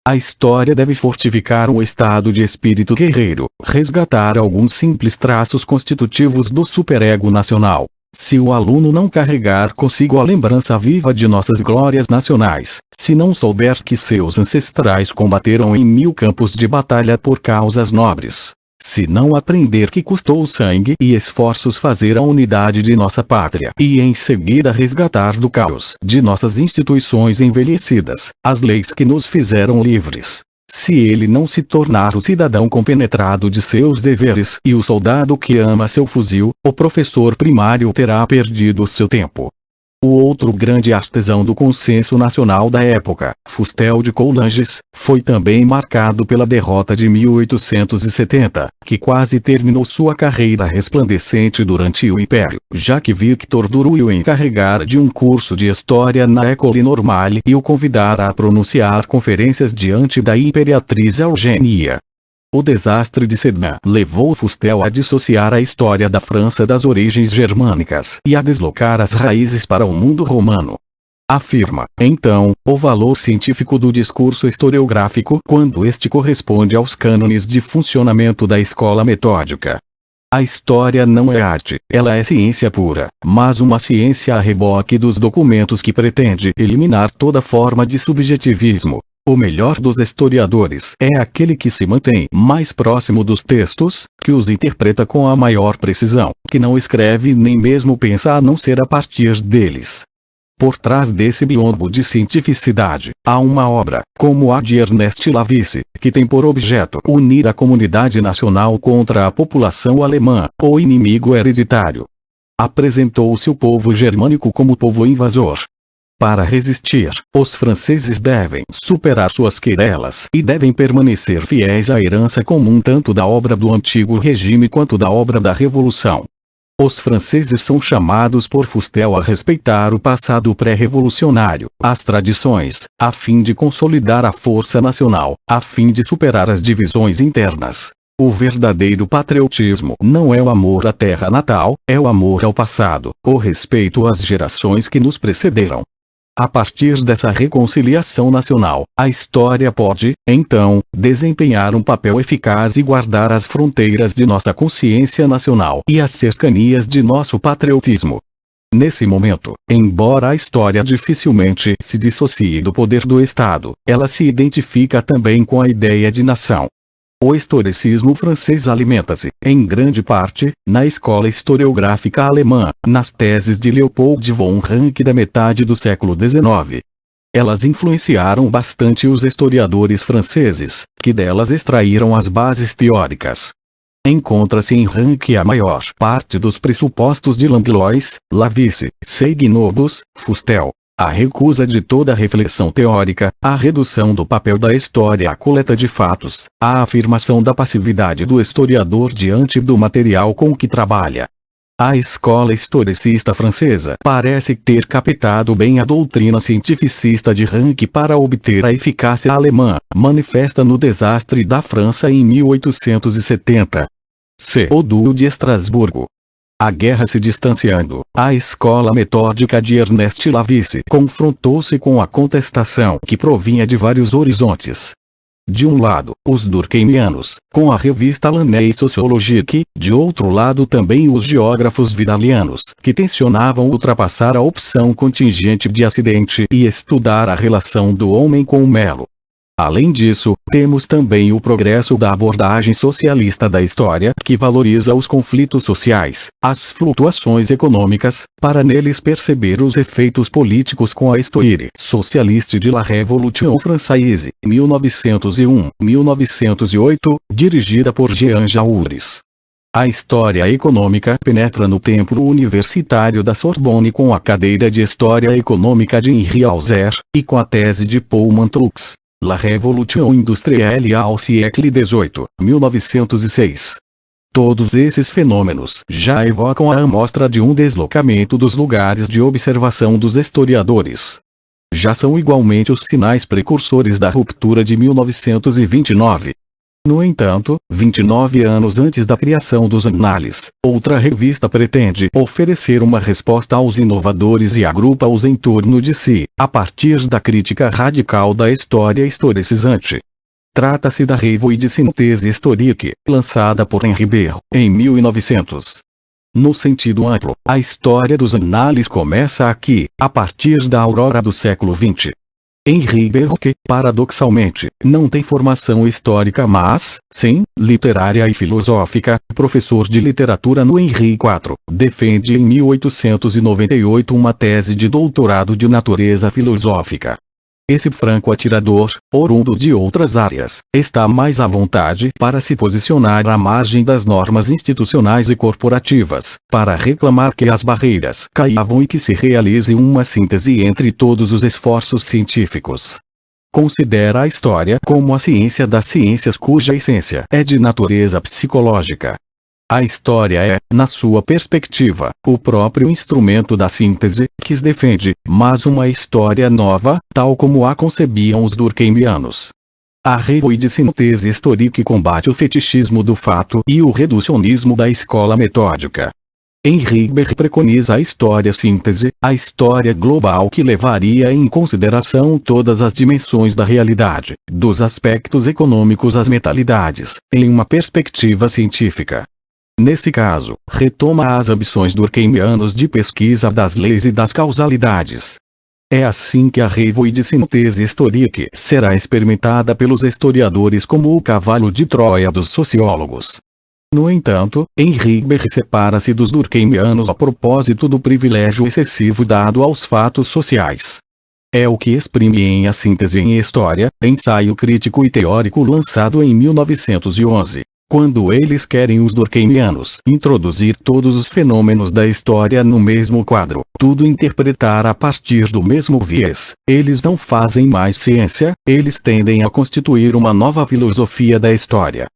A história deve fortificar um estado de espírito guerreiro, resgatar alguns simples traços constitutivos do superego nacional. Se o aluno não carregar consigo a lembrança viva de nossas glórias nacionais, se não souber que seus ancestrais combateram em 1000 campos de batalha por causas nobres, se não aprender que custou sangue e esforços fazer a unidade de nossa pátria e em seguida resgatar do caos de nossas instituições envelhecidas, as leis que nos fizeram livres, se ele não se tornar o cidadão compenetrado de seus deveres e o soldado que ama seu fuzil, o professor primário terá perdido seu tempo. O outro grande artesão do consenso nacional da época, Fustel de Coulanges, foi também marcado pela derrota de 1870, que quase terminou sua carreira resplandecente durante o Império, já que Victor Duro o encarregara de um curso de história na École Normale e o convidara a pronunciar conferências diante da imperatriz Eugênia. O desastre de Sedan levou Fustel a dissociar a história da França das origens germânicas e a deslocar as raízes para o mundo romano. Afirma, então, o valor científico do discurso historiográfico quando este corresponde aos cânones de funcionamento da escola metódica. A história não é arte, ela é ciência pura, mas uma ciência a reboque dos documentos que pretende eliminar toda forma de subjetivismo. O melhor dos historiadores é aquele que se mantém mais próximo dos textos, que os interpreta com a maior precisão, que não escreve nem mesmo pensa a não ser a partir deles. Por trás desse biombo de cientificidade, há uma obra, como a de Ernest Lavice, que tem por objeto unir a comunidade nacional contra a população alemã, o inimigo hereditário. Apresentou-se o povo germânico como povo invasor. Para resistir, os franceses devem superar suas querelas e devem permanecer fiéis à herança comum tanto da obra do antigo regime quanto da obra da Revolução. Os franceses são chamados por Fustel a respeitar o passado pré-revolucionário, as tradições, a fim de consolidar a força nacional, a fim de superar as divisões internas. O verdadeiro patriotismo não é o amor à terra natal, é o amor ao passado, o respeito às gerações que nos precederam. A partir dessa reconciliação nacional, a história pode, então, desempenhar um papel eficaz e guardar as fronteiras de nossa consciência nacional e as cercanias de nosso patriotismo. Nesse momento, embora a história dificilmente se dissocie do poder do Estado, ela se identifica também com a ideia de nação. O historicismo francês alimenta-se, em grande parte, na escola historiográfica alemã, nas teses de Leopold von Ranke da metade do século XIX. Elas influenciaram bastante os historiadores franceses, que delas extraíram as bases teóricas. Encontra-se em Ranke a maior parte dos pressupostos de Langlois, Lavice, Seignobus, Fustel. A recusa de toda reflexão teórica, a redução do papel da história à coleta de fatos, a afirmação da passividade do historiador diante do material com que trabalha. A escola historicista francesa parece ter captado bem a doutrina cientificista de Ranke para obter a eficácia alemã, manifesta no desastre da França em 1870. O Duelo de Estrasburgo. A guerra se distanciando, a escola metódica de Ernest Lavice confrontou-se com a contestação que provinha de vários horizontes. De um lado, os durkheimianos, com a revista L'Année sociologique, de outro lado também os geógrafos vidalianos, que tensionavam ultrapassar a opção contingente de acidente e estudar a relação do homem com o melo. Além disso, temos também o progresso da abordagem socialista da história, que valoriza os conflitos sociais, as flutuações econômicas, para neles perceber os efeitos políticos com a Histoire socialiste de la Révolution française, 1901-1908, dirigida por Jean Jaurès. A história econômica penetra no templo universitário da Sorbonne com a cadeira de História Econômica de Henri Alzer, e com a tese de Paul Mantoux, La Révolution industrielle au siècle XVIII, 1906. Todos esses fenômenos já evocam a amostra de um deslocamento dos lugares de observação dos historiadores. Já são igualmente os sinais precursores da ruptura de 1929. No entanto, 29 anos antes da criação dos Annales, outra revista pretende oferecer uma resposta aos inovadores e agrupa-os em torno de si, a partir da crítica radical da história historicizante. Trata-se da Revue de Synthèse Historique, lançada por Henri Bergh, em 1900. No sentido amplo, a história dos Annales começa aqui, a partir da aurora do século XX. Henri Bergh, que, paradoxalmente, não tem formação histórica mas, sim, literária e filosófica, professor de literatura no Henri IV, defende em 1898 uma tese de doutorado de natureza filosófica. Esse franco atirador, oriundo de outras áreas, está mais à vontade para se posicionar à margem das normas institucionais e corporativas, para reclamar que as barreiras caiam e que se realize uma síntese entre todos os esforços científicos. Considera a história como a ciência das ciências cuja essência é de natureza psicológica. A história é, na sua perspectiva, o próprio instrumento da síntese, que se defende, mas uma história nova, tal como a concebiam os durkheimianos. A Revue de Synthèse Historique combate o fetichismo do fato e o reducionismo da escola metódica. Henri Bergh preconiza a história síntese, a história global que levaria em consideração todas as dimensões da realidade, dos aspectos econômicos às mentalidades, em uma perspectiva científica. Nesse caso, retoma as ambições durkheimianas de pesquisa das leis e das causalidades. É assim que a Revue de Synthèse Historique será experimentada pelos historiadores como o cavalo de Troia dos sociólogos. No entanto, Henri Bergh separa-se dos durkheimianos a propósito do privilégio excessivo dado aos fatos sociais. É o que exprime em A Síntese em História, ensaio crítico e teórico lançado em 1911. Quando eles querem os durkheimianos introduzir todos os fenômenos da história no mesmo quadro, tudo interpretar a partir do mesmo viés, eles não fazem mais ciência, eles tendem a constituir uma nova filosofia da história.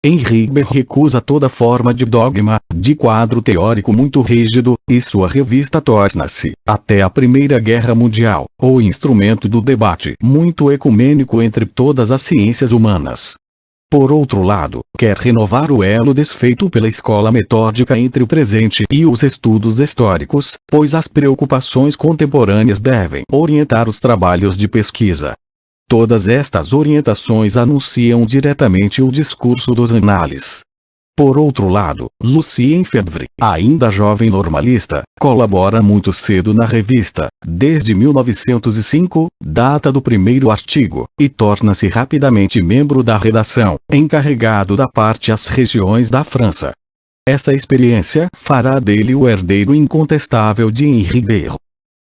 Henri Bergh recusa toda forma de dogma, de quadro teórico muito rígido, e sua revista torna-se, até a Primeira Guerra Mundial, o instrumento do debate muito ecumênico entre todas as ciências humanas. Por outro lado, quer renovar o elo desfeito pela escola metódica entre o presente e os estudos históricos, pois as preocupações contemporâneas devem orientar os trabalhos de pesquisa. Todas estas orientações anunciam diretamente o discurso dos Annales. Por outro lado, Lucien Febvre, ainda jovem normalista, colabora muito cedo na revista, desde 1905, data do primeiro artigo, e torna-se rapidamente membro da redação, encarregado da parte às regiões da França. Essa experiência fará dele o herdeiro incontestável de Henri Bergh.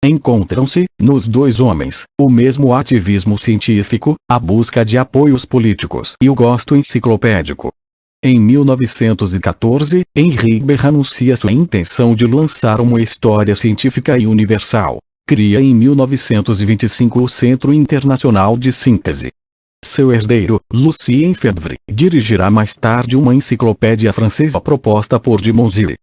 Encontram-se, nos dois homens, o mesmo ativismo científico, a busca de apoios políticos e o gosto enciclopédico. Em 1914, Henri Bergh anuncia sua intenção de lançar uma história científica e universal. Cria em 1925 o Centro Internacional de Síntese. Seu herdeiro, Lucien Febvre, dirigirá mais tarde uma enciclopédia francesa proposta por de Monzille.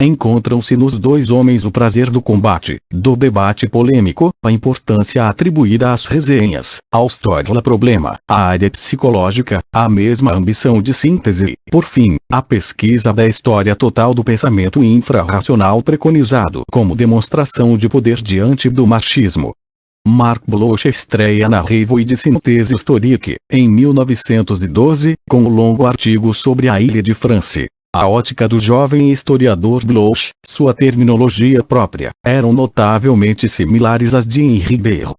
Encontram-se nos dois homens o prazer do combate, do debate polêmico, a importância atribuída às resenhas, ao história problema, à área psicológica, a mesma ambição de síntese, por fim, a pesquisa da história total do pensamento infrarracional preconizado como demonstração de poder diante do marxismo. Marc Bloch estreia na Revue de Synthèse Historique, em 1912, com o longo artigo sobre a Ilha de France. A ótica do jovem historiador Bloch, sua terminologia própria, eram notavelmente similares às de Henri Bergh.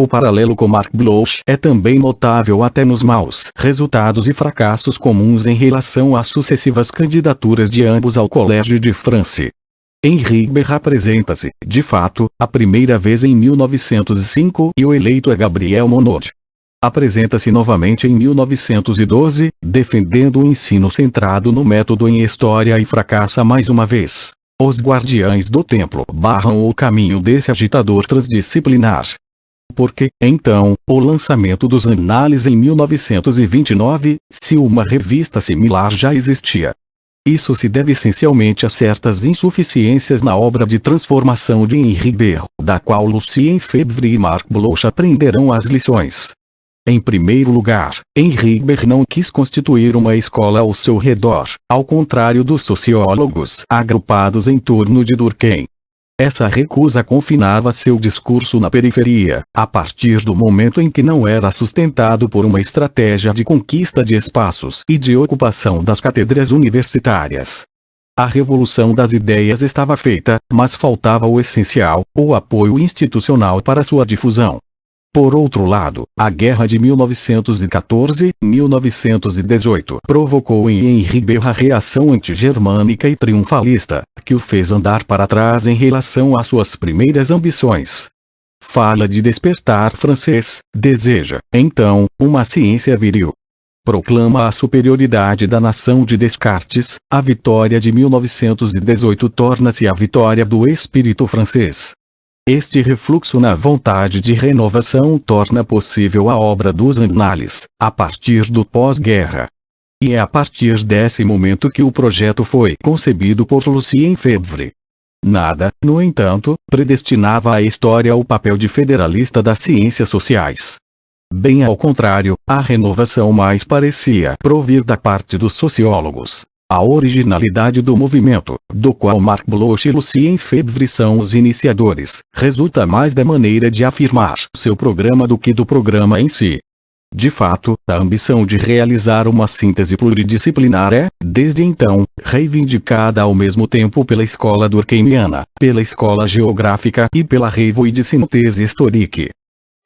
O paralelo com Mark Bloch é também notável até nos maus resultados e fracassos comuns em relação às sucessivas candidaturas de ambos ao Collège de France. Henri Ber apresenta-se, de fato, a primeira vez em 1905 e o eleito é Gabriel Monod. Apresenta-se novamente em 1912, defendendo o ensino centrado no método em história e fracassa mais uma vez. Os guardiães do templo barram o caminho desse agitador transdisciplinar. Porque, então, o lançamento dos Annales em 1929, se uma revista similar já existia. Isso se deve essencialmente a certas insuficiências na obra de transformação de Henri Ber, da qual Lucien Febvre e Marc Bloch aprenderão as lições. Em primeiro lugar, Henri Ber não quis constituir uma escola ao seu redor, ao contrário dos sociólogos agrupados em torno de Durkheim. Essa recusa confinava seu discurso na periferia, a partir do momento em que não era sustentado por uma estratégia de conquista de espaços e de ocupação das cátedras universitárias. A revolução das ideias estava feita, mas faltava o essencial, o apoio institucional para sua difusão. Por outro lado, a guerra de 1914-1918 provocou em Henri Ber a reação antigermânica e triunfalista, que o fez andar para trás em relação às suas primeiras ambições. Fala de despertar francês, deseja, então, uma ciência viril. Proclama a superioridade da nação de Descartes, a vitória de 1918 torna-se a vitória do espírito francês. Este refluxo na vontade de renovação torna possível a obra dos Annales, a partir do pós-guerra. E é a partir desse momento que o projeto foi concebido por Lucien Febvre. Nada, no entanto, predestinava à história o papel de federalista das ciências sociais. Bem ao contrário, a renovação mais parecia provir da parte dos sociólogos. A originalidade do movimento, do qual Marc Bloch e Lucien Febvre são os iniciadores, resulta mais da maneira de afirmar seu programa do que do programa em si. De fato, a ambição de realizar uma síntese pluridisciplinar é, desde então, reivindicada ao mesmo tempo pela escola durkheimiana, pela escola geográfica e pela revue de synthèse historique.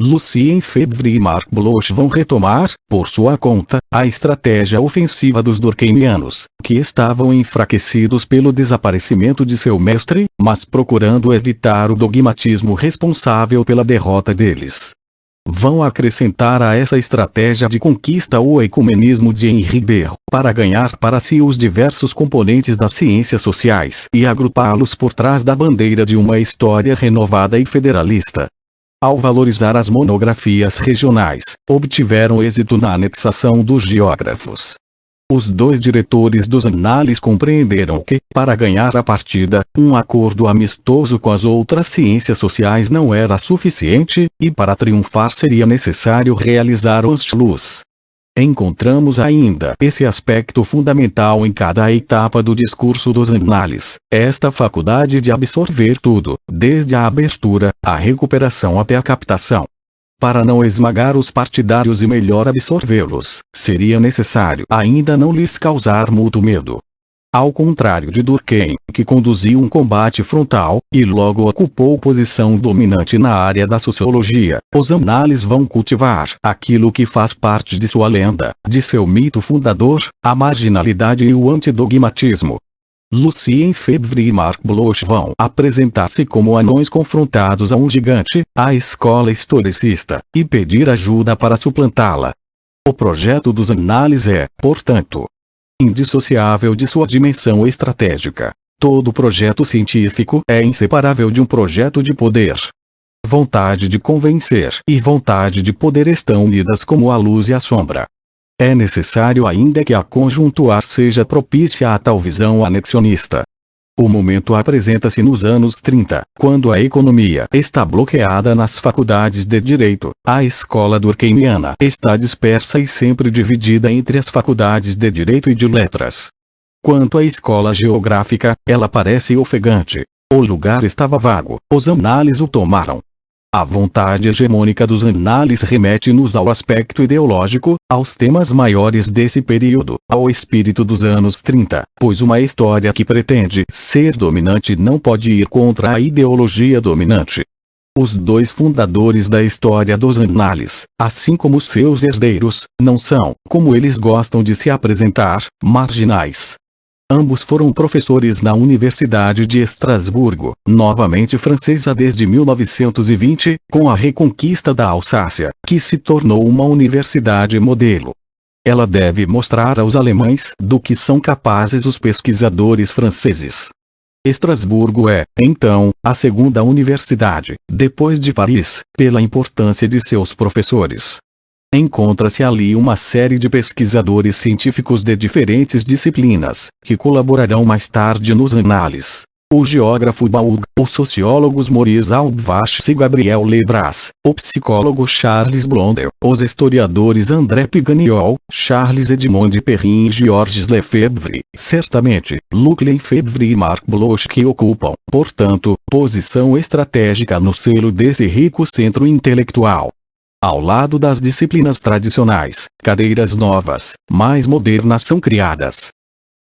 Lucien Febvre e Marc Bloch vão retomar, por sua conta, a estratégia ofensiva dos durkheimianos, que estavam enfraquecidos pelo desaparecimento de seu mestre, mas procurando evitar o dogmatismo responsável pela derrota deles. Vão acrescentar a essa estratégia de conquista o ecumenismo de Henri Ber, para ganhar para si os diversos componentes das ciências sociais e agrupá-los por trás da bandeira de uma história renovada e federalista. Ao valorizar as monografias regionais, obtiveram êxito na anexação dos geógrafos. Os dois diretores dos Annales compreenderam que, para ganhar a partida, um acordo amistoso com as outras ciências sociais não era suficiente, e para triunfar seria necessário realizar o Anschluss. Encontramos ainda esse aspecto fundamental em cada etapa do discurso dos Annales, esta faculdade de absorver tudo, desde a abertura, a recuperação até a captação. Para não esmagar os partidários e melhor absorvê-los, seria necessário ainda não lhes causar mútuo medo. Ao contrário de Durkheim, que conduziu um combate frontal, e logo ocupou posição dominante na área da sociologia, os Annales vão cultivar aquilo que faz parte de sua lenda, de seu mito fundador, a marginalidade e o antidogmatismo. Lucien Febvre e Marc Bloch vão apresentar-se como anões confrontados a um gigante, a escola historicista, e pedir ajuda para suplantá-la. O projeto dos Annales é, portanto, indissociável de sua dimensão estratégica. Todo projeto científico é inseparável de um projeto de poder. Vontade de convencer e vontade de poder estão unidas como a luz e a sombra. É necessário ainda que a conjuntura seja propícia a tal visão anexionista. O momento apresenta-se nos anos 30, quando a economia está bloqueada nas faculdades de direito, a escola durkheimiana está dispersa e sempre dividida entre as faculdades de direito e de letras. Quanto à escola geográfica, ela parece ofegante. O lugar estava vago, os Annales o tomaram. A vontade hegemônica dos Annales remete-nos ao aspecto ideológico, aos temas maiores desse período, ao espírito dos anos 30, pois uma história que pretende ser dominante não pode ir contra a ideologia dominante. Os dois fundadores da história dos análises, assim como seus herdeiros, não são, como eles gostam de se apresentar, marginais. Ambos foram professores na Universidade de Estrasburgo, novamente francesa desde 1920, com a reconquista da Alsácia, que se tornou uma universidade modelo. Ela deve mostrar aos alemães do que são capazes os pesquisadores franceses. Estrasburgo é, então, a segunda universidade, depois de Paris, pela importância de seus professores. Encontra-se ali uma série de pesquisadores científicos de diferentes disciplinas, que colaborarão mais tarde nos análises. O geógrafo Baug, os sociólogos Maurice Albach e Gabriel Lebras, o psicólogo Charles Blonder, os historiadores André Piganiol, Charles Edmond Perrin e Georges Lefebvre, certamente, Luc Lefebvre e Marc Bloch, que ocupam, portanto, posição estratégica no selo desse rico centro intelectual. Ao lado das disciplinas tradicionais, cadeiras novas, mais modernas são criadas.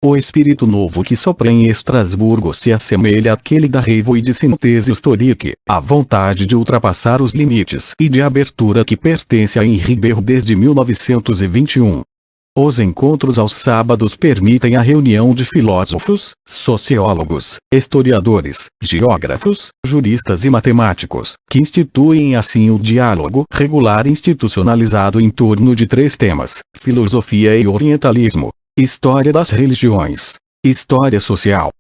O espírito novo que sopra em Estrasburgo se assemelha àquele da Revue de Synthèse Historique, a vontade de ultrapassar os limites e de abertura que pertence a Henri Bergson desde 1921. Os encontros aos sábados permitem a reunião de filósofos, sociólogos, historiadores, geógrafos, juristas e matemáticos, que instituem assim o diálogo regular institucionalizado em torno de três temas: filosofia e orientalismo, história das religiões, história social.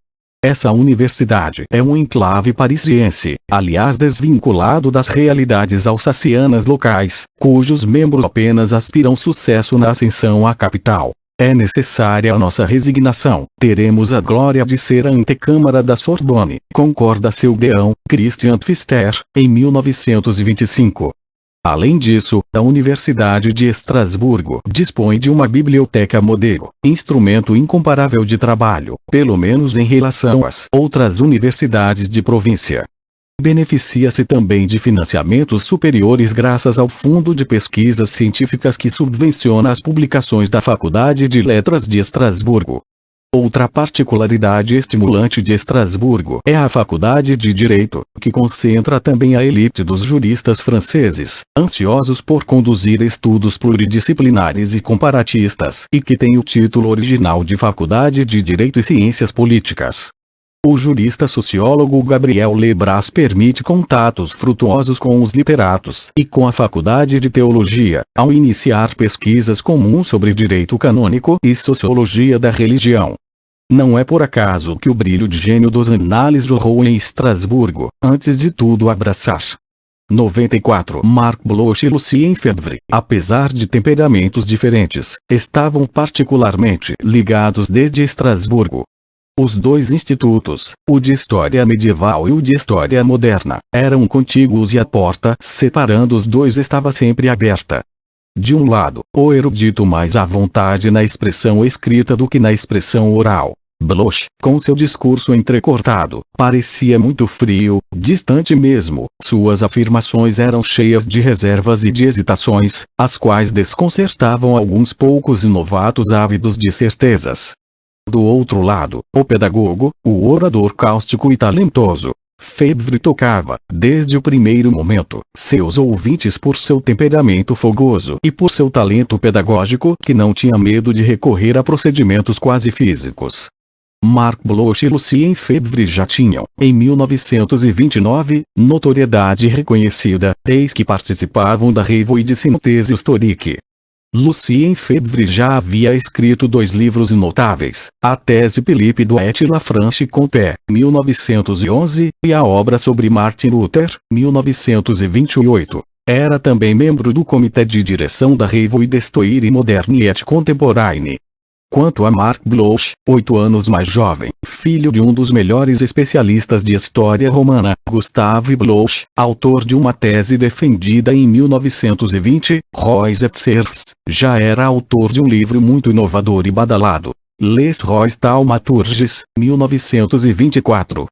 Essa universidade é um enclave parisiense, aliás desvinculado das realidades alsacianas locais, cujos membros apenas aspiram sucesso na ascensão à capital. É necessária a nossa resignação. Teremos a glória de ser a antecâmara da Sorbonne, concorda seu deão, Christian Pfister, em 1925. Além disso, a Universidade de Estrasburgo dispõe de uma biblioteca modelo, instrumento incomparável de trabalho, pelo menos em relação às outras universidades de província. Beneficia-se também de financiamentos superiores graças ao Fundo de Pesquisas Científicas que subvenciona as publicações da Faculdade de Letras de Estrasburgo. Outra particularidade estimulante de Estrasburgo é a Faculdade de Direito, que concentra também a elite dos juristas franceses, ansiosos por conduzir estudos pluridisciplinares e comparatistas, e que tem o título original de Faculdade de Direito e Ciências Políticas. O jurista sociólogo Gabriel Lebras permite contatos frutuosos com os literatos e com a Faculdade de Teologia, ao iniciar pesquisas comuns sobre direito canônico e sociologia da religião. Não é por acaso que o brilho de gênio dos análises jorrou em Estrasburgo, antes de tudo abraçar. 94 Marc Bloch e Lucien Febvre, apesar de temperamentos diferentes, estavam particularmente ligados desde Estrasburgo. Os dois institutos, o de História Medieval e o de História Moderna, eram contíguos e a porta separando os dois estava sempre aberta. De um lado, o erudito mais à vontade na expressão escrita do que na expressão oral. Bloch, com seu discurso entrecortado, parecia muito frio, distante mesmo. Suas afirmações eram cheias de reservas e de hesitações, as quais desconcertavam alguns poucos novatos ávidos de certezas. Do outro lado, o pedagogo, o orador cáustico e talentoso. Febvre tocava, desde o primeiro momento, seus ouvintes por seu temperamento fogoso e por seu talento pedagógico que não tinha medo de recorrer a procedimentos quase físicos. Marc Bloch e Lucien Febvre já tinham, em 1929, notoriedade reconhecida, eis que participavam da Revue de Synthèse Historique. Lucien Febvre já havia escrito 2 livros notáveis, a tese Philippe et la Franche-Comté, 1911, e a obra sobre Martin Luther, 1928. Era também membro do comitê de direção da Revue d'Histoire Moderne et Contemporaine. Quanto a Marc Bloch, 8 anos mais jovem, filho de um dos melhores especialistas de história romana, Gustave Bloch, autor de uma tese defendida em 1920, Rois et Serfs, já era autor de um livro muito inovador e badalado, Les Rois Thaumaturges, 1924.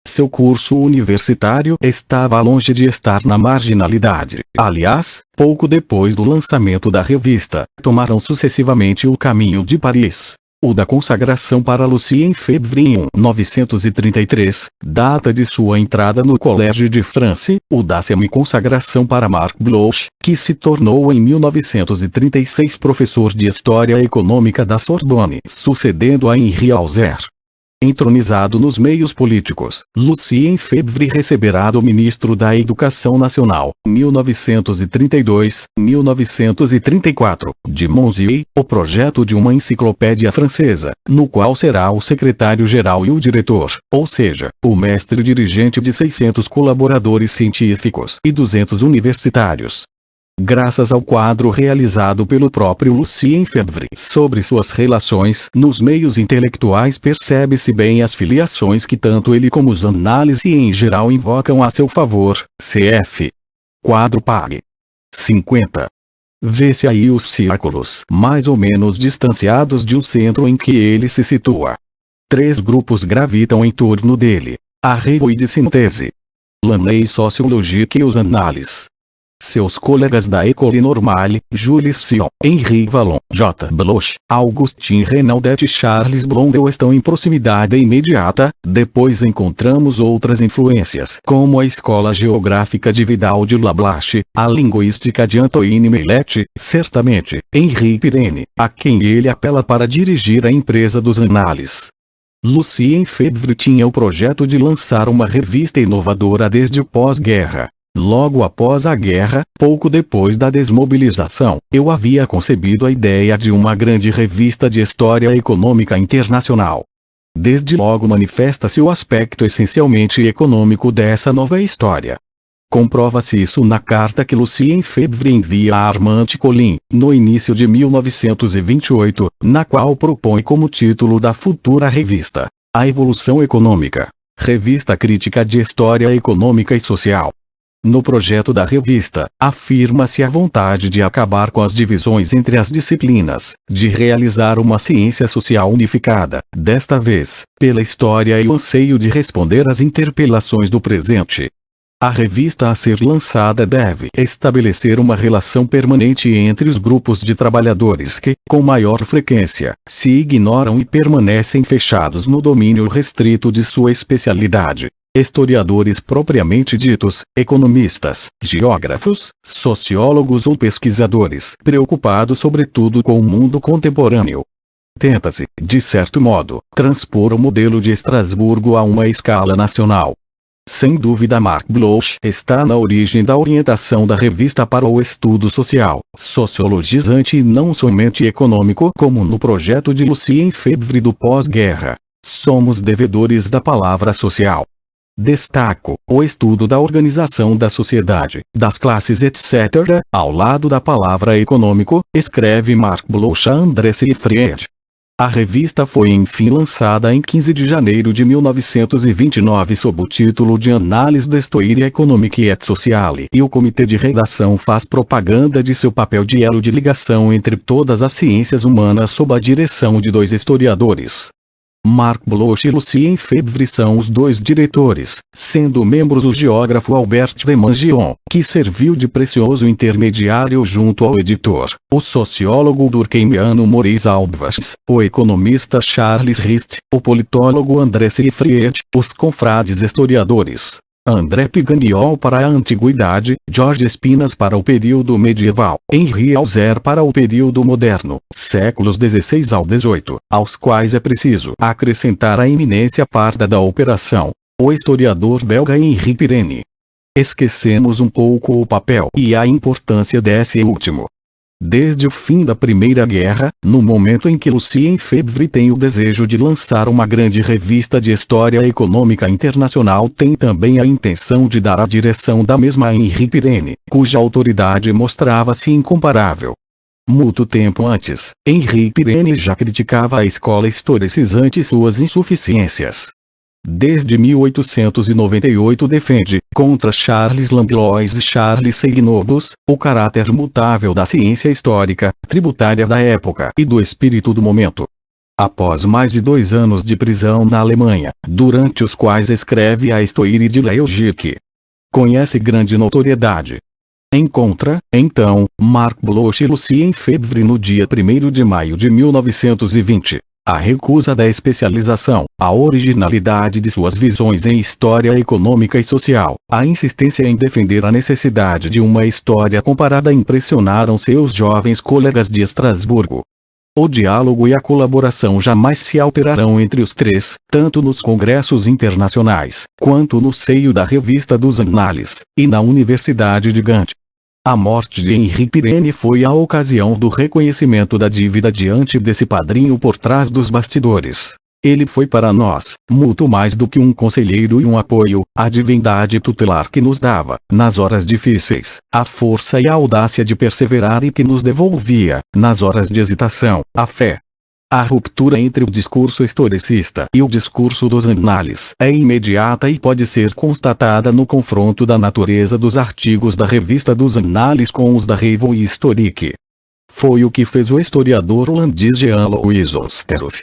Seu curso universitário estava longe de estar na marginalidade. Aliás, pouco depois do lançamento da revista, tomaram sucessivamente o caminho de Paris. o da consagração para Lucien Febvre em 1933, data de sua entrada no Collège de France, o da semi-consagração para Marc Bloch, que se tornou em 1936 professor de História Econômica da Sorbonne, sucedendo a Henri Hauser. Entronizado nos meios políticos, Lucien Febvre receberá do Ministro da Educação Nacional, 1932-1934, de Monzier, o projeto de uma enciclopédia francesa, no qual será o secretário-geral e o diretor, ou seja, o mestre dirigente de 600 colaboradores científicos e 200 universitários. Graças ao quadro realizado pelo próprio Lucien Febvre sobre suas relações nos meios intelectuais, percebe-se bem as filiações que tanto ele como os análises em geral invocam a seu favor. Cf. Quadro Pag. 50. Vê-se aí os círculos mais ou menos distanciados de um centro em que ele se situa. 3 grupos gravitam em torno dele: a revue de síntese, l'année sociologique e os análises. Seus colegas da École Normale, Jules Sion, Henri Vallon, J. Bloch, Augustin Renaudet e Charles Blondel estão em proximidade imediata. Depois encontramos outras influências, como a escola geográfica de Vidal de Lablache, a linguística de Antoine Meillet, certamente, Henri Pirenne, a quem ele apela para dirigir a empresa dos análises. Lucien Febvre tinha o projeto de lançar uma revista inovadora desde o pós-guerra. Logo após a guerra, pouco depois da desmobilização, eu havia concebido a ideia de uma grande revista de história econômica internacional. Desde logo manifesta-se o aspecto essencialmente econômico dessa nova história. Comprova-se isso na carta que Lucien Febvre envia a Armand Colin, no início de 1928, na qual propõe como título da futura revista: A Evolução Econômica. Revista crítica de história econômica e social. No projeto da revista, afirma-se a vontade de acabar com as divisões entre as disciplinas, de realizar uma ciência social unificada, desta vez, pela história, e o anseio de responder às interpelações do presente. A revista a ser lançada deve estabelecer uma relação permanente entre os grupos de trabalhadores que, com maior frequência, se ignoram e permanecem fechados no domínio restrito de sua especialidade. Historiadores propriamente ditos, economistas, geógrafos, sociólogos ou pesquisadores, preocupados sobretudo com o mundo contemporâneo. Tenta-se, de certo modo, transpor o modelo de Estrasburgo a uma escala nacional. Sem dúvida, Marc Bloch está na origem da orientação da revista para o estudo social, sociologizante e não somente econômico, como no projeto de Lucien Febvre do pós-guerra. Somos devedores da palavra social. Destaco o estudo da organização da sociedade, das classes etc., ao lado da palavra econômico, escreve Marc Bloch a André Seyfried. A revista foi enfim lançada em 15 de janeiro de 1929 sob o título de Análise d'Histoire économique et sociale, e o comitê de redação faz propaganda de seu papel de elo de ligação entre todas as ciências humanas sob a direção de 2 historiadores. Marc Bloch e Lucien Febvre são os 2 diretores, sendo membros o geógrafo Albert de Mangion, que serviu de precioso intermediário junto ao editor, o sociólogo durkheimiano Maurice Albers, o economista Charles Rist, o politólogo André Seyfried, os confrades historiadores André Piganiol para a Antiguidade, Jorge Espinas para o período medieval, Henri Hauser para o período moderno, séculos XVI ao XVIII, aos quais é preciso acrescentar a eminência parda da operação, o historiador belga Henri Pirenne. Esquecemos um pouco o papel e a importância desse último. Desde o fim da Primeira Guerra, no momento em que Lucien Febvre tem o desejo de lançar uma grande revista de história econômica internacional, tem também a intenção de dar a direção da mesma a Henri Pirenne, cuja autoridade mostrava-se incomparável. Muito tempo antes, Henri Pirenne já criticava a escola historicizante e suas insuficiências. Desde 1898 defende, contra Charles Langlois e Charles Seignobus, o caráter mutável da ciência histórica, tributária da época e do espírito do momento. Após mais de 2 anos de prisão na Alemanha, durante os quais escreve a Histoire de Léogique, conhece grande notoriedade. Encontra, então, Marc Bloch e Lucien Febvre no dia 1º de maio de 1920. A recusa da especialização, a originalidade de suas visões em história econômica e social, a insistência em defender a necessidade de uma história comparada impressionaram seus jovens colegas de Estrasburgo. O diálogo e a colaboração jamais se alterarão entre os três, tanto nos congressos internacionais, quanto no seio da Revista dos Annales, e na Universidade de Gand. A morte de Henri Pirenne foi a ocasião do reconhecimento da dívida diante desse padrinho por trás dos bastidores. Ele foi para nós, muito mais do que um conselheiro e um apoio, a divindade tutelar que nos dava, nas horas difíceis, a força e a audácia de perseverar e que nos devolvia, nas horas de hesitação, a fé. A ruptura entre o discurso historicista e o discurso dos Annales é imediata e pode ser constatada no confronto da natureza dos artigos da Revista dos Annales com os da Revue Historique. Foi o que fez o historiador holandês Jean-Louis Oosterhoff.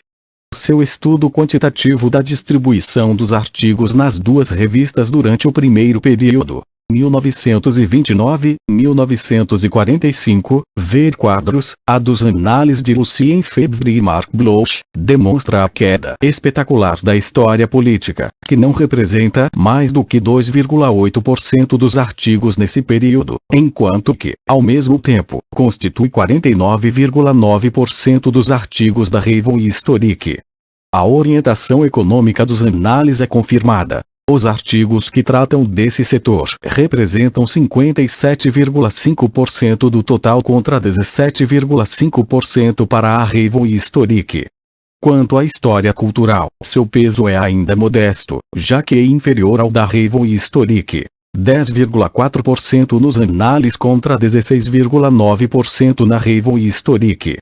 Seu estudo quantitativo da distribuição dos artigos nas duas revistas durante o primeiro período, 1929-1945, ver quadros, a dos Annales de Lucien Febvre e Marc Bloch, demonstra a queda espetacular da história política, que não representa mais do que 2,8% dos artigos nesse período, enquanto que, ao mesmo tempo, constitui 49,9% dos artigos da Revue Historique. A orientação econômica dos Annales é confirmada. Os artigos que tratam desse setor representam 57,5% do total contra 17,5% para a Revue Historique. Quanto à história cultural, seu peso é ainda modesto, já que é inferior ao da Revue Historique. 10,4% nos Annales contra 16,9% na Revue Historique.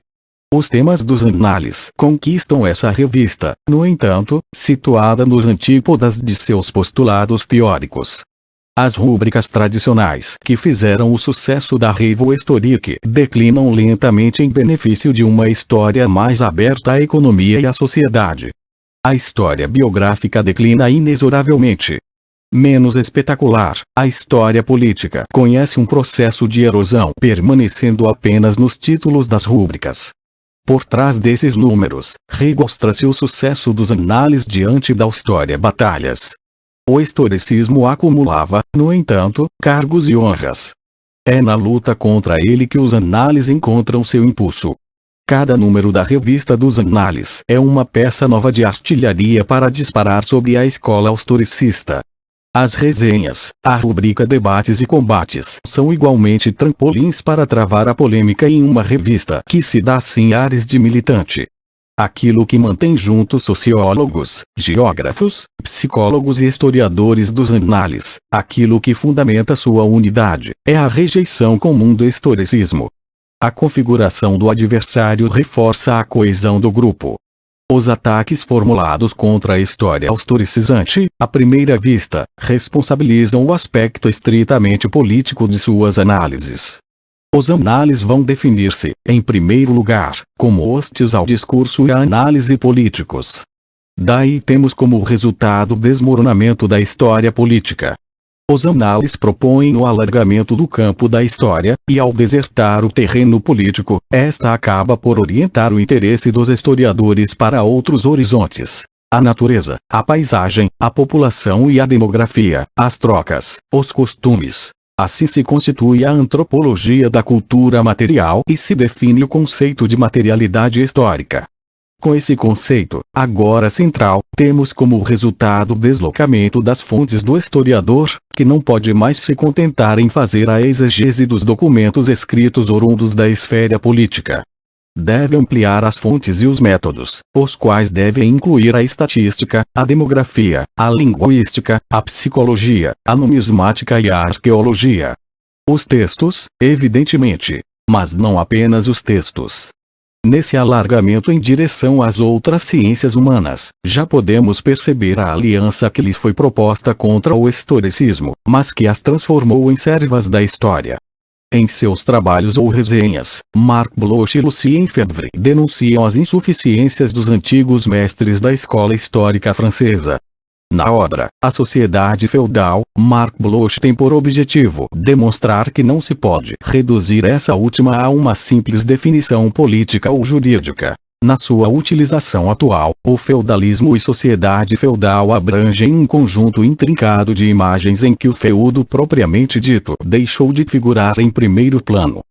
Os temas dos Annales conquistam essa revista, no entanto, situada nos antípodas de seus postulados teóricos. As rúbricas tradicionais que fizeram o sucesso da Revue Historique declinam lentamente em benefício de uma história mais aberta à economia e à sociedade. A história biográfica declina inexoravelmente. Menos espetacular, a história política conhece um processo de erosão permanecendo apenas nos títulos das rúbricas. Por trás desses números, registra-se o sucesso dos Annales diante da história batalhas. O historicismo acumulava, no entanto, cargos e honras. É na luta contra ele que os Annales encontram seu impulso. Cada número da Revista dos Annales é uma peça nova de artilharia para disparar sobre a escola historicista. As resenhas, a rubrica Debates e Combates são igualmente trampolins para travar a polêmica em uma revista que se dá assim ares de militante. Aquilo que mantém juntos sociólogos, geógrafos, psicólogos e historiadores dos Annales, aquilo que fundamenta sua unidade, é a rejeição comum do historicismo. A configuração do adversário reforça a coesão do grupo. Os ataques formulados contra a história historicizante, à primeira vista, responsabilizam o aspecto estritamente político de suas análises. Os Annales vão definir-se, em primeiro lugar, como hostis ao discurso e à análise políticos. Daí temos como resultado o desmoronamento da história política. Os Annales propõem o alargamento do campo da história, e ao desertar o terreno político, esta acaba por orientar o interesse dos historiadores para outros horizontes. A natureza, a paisagem, a população e a demografia, as trocas, os costumes. Assim se constitui a antropologia da cultura material e se define o conceito de materialidade histórica. Com esse conceito, agora central, temos como resultado o deslocamento das fontes do historiador, que não pode mais se contentar em fazer a exegese dos documentos escritos oriundos da esfera política. Deve ampliar as fontes e os métodos, os quais devem incluir a estatística, a demografia, a linguística, a psicologia, a numismática e a arqueologia. Os textos, evidentemente, mas não apenas os textos. Nesse alargamento em direção às outras ciências humanas, já podemos perceber a aliança que lhes foi proposta contra o historicismo, mas que as transformou em servas da história. Em seus trabalhos ou resenhas, Marc Bloch e Lucien Febvre denunciam as insuficiências dos antigos mestres da escola histórica francesa. Na obra, A Sociedade Feudal, Marc Bloch tem por objetivo demonstrar que não se pode reduzir essa última a uma simples definição política ou jurídica. Na sua utilização atual, o feudalismo e sociedade feudal abrangem um conjunto intrincado de imagens em que o feudo propriamente dito deixou de figurar em primeiro plano.